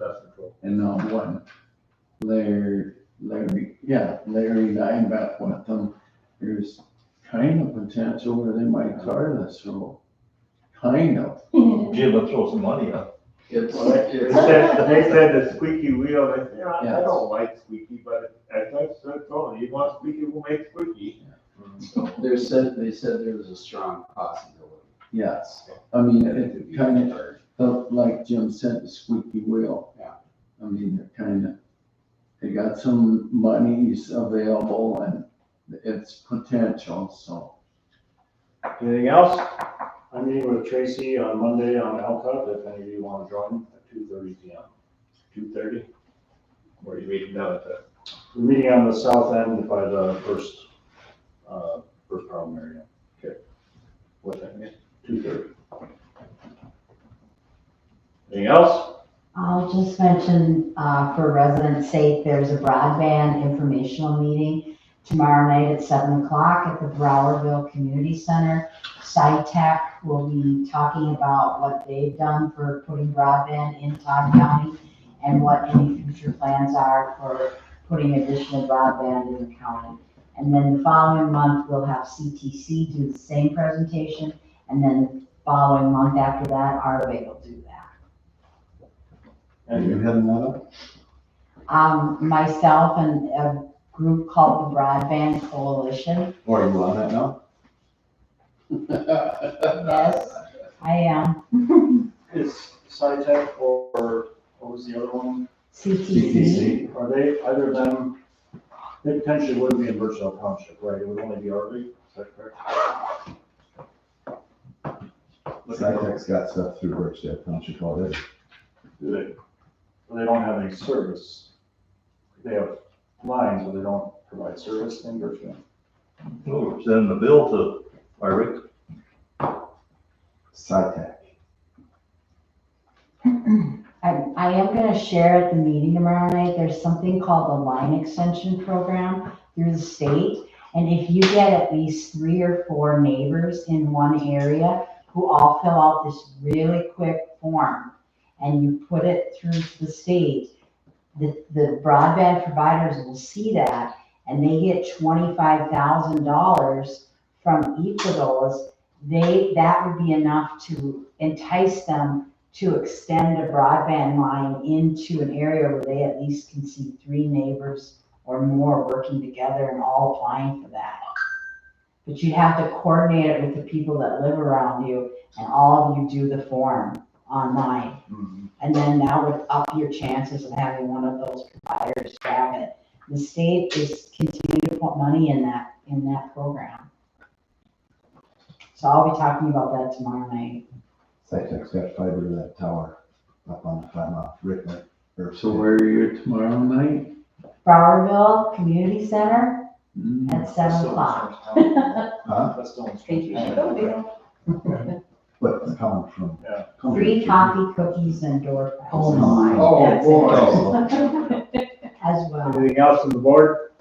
dust control. And when Larry and I met with them, there's kind of potential where they might tar this road. Kind of. Jim, let's throw some money up. It's, They said the squeaky wheel, and I said, I Yes. don't like squeaky, but as I said, Tony, you want squeaky, we'll make squeaky. So, they said there was a strong possibility. Yes. I mean, that it could be kind of deferred. felt like Jim said, the squeaky wheel. Yeah. I mean, they're kind of, they got some monies available and it's potential, so. anything else? I'm meeting with Tracy on Monday on Elcott, if any of you want to join at 2:30 PM. 2:30? Where are you meeting now at the? We're meeting on the south end by the first problem area. What time again? 2:30. Anything else? I'll just mention, for residents' sake, there's a broadband informational meeting tomorrow night at 7 o'clock at the Browerville Community Center. SciTech will be talking about what they've done for putting broadband in Todd County and what any future plans are for putting additional broadband in the county. And then the following month, we'll have CTC do the same presentation, and then the following month after that, RVA will do that. And you heading that up? Myself and a group called the Broadband Coalition. Or are you on that now? Yes, I am. Is SciTech or what was the other one? CTC. Are they, either of them, they potentially would be in Birchdale Township, right? It would only be RV, is that correct? SciTech's got stuff through Birchdale Township already. Do they? Well, they don't have any service. They have lines, but they don't provide service in Birchdale. Well, we're sending the bill to Rick. SciTech. I am gonna share at the meeting tomorrow night, there's something called the line extension program through the state. And if you get at least 3 or 4 neighbors in one area who all fill out this really quick form, and you put it through to the state, the broadband providers will see that, and they get $25,000 from each of those. That would be enough to entice them to extend a broadband line into an area where they at least can see 3 neighbors or more working together and all applying for that. But you have to coordinate it with the people that live around you, and all of you do the form online. And then that would up your chances of having one of those providers grab it. The state is continuing to put money in that program. So I'll be talking about that tomorrow night. SciTech's got fiber to that tower up on Rickman. So where are you tomorrow night? Browerville Community Center Mm, at 7 o'clock. Huh? That's still in Think you should go, Bill. But it's coming from. Yeah. Free coffee, cookies, and door prizes. Oh, my. Oh, That's it. As well. Anything else from the board?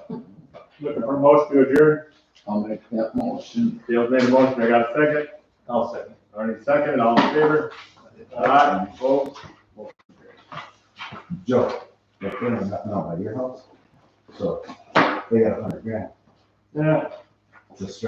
Looking for a motion to adjourn? I'll make that motion. Dale made a motion, I got a second? I'll second. Arnie second, all in favor? Aye, opposed? Joe, that thing is not by your house, so they got $100,000. Yeah. Just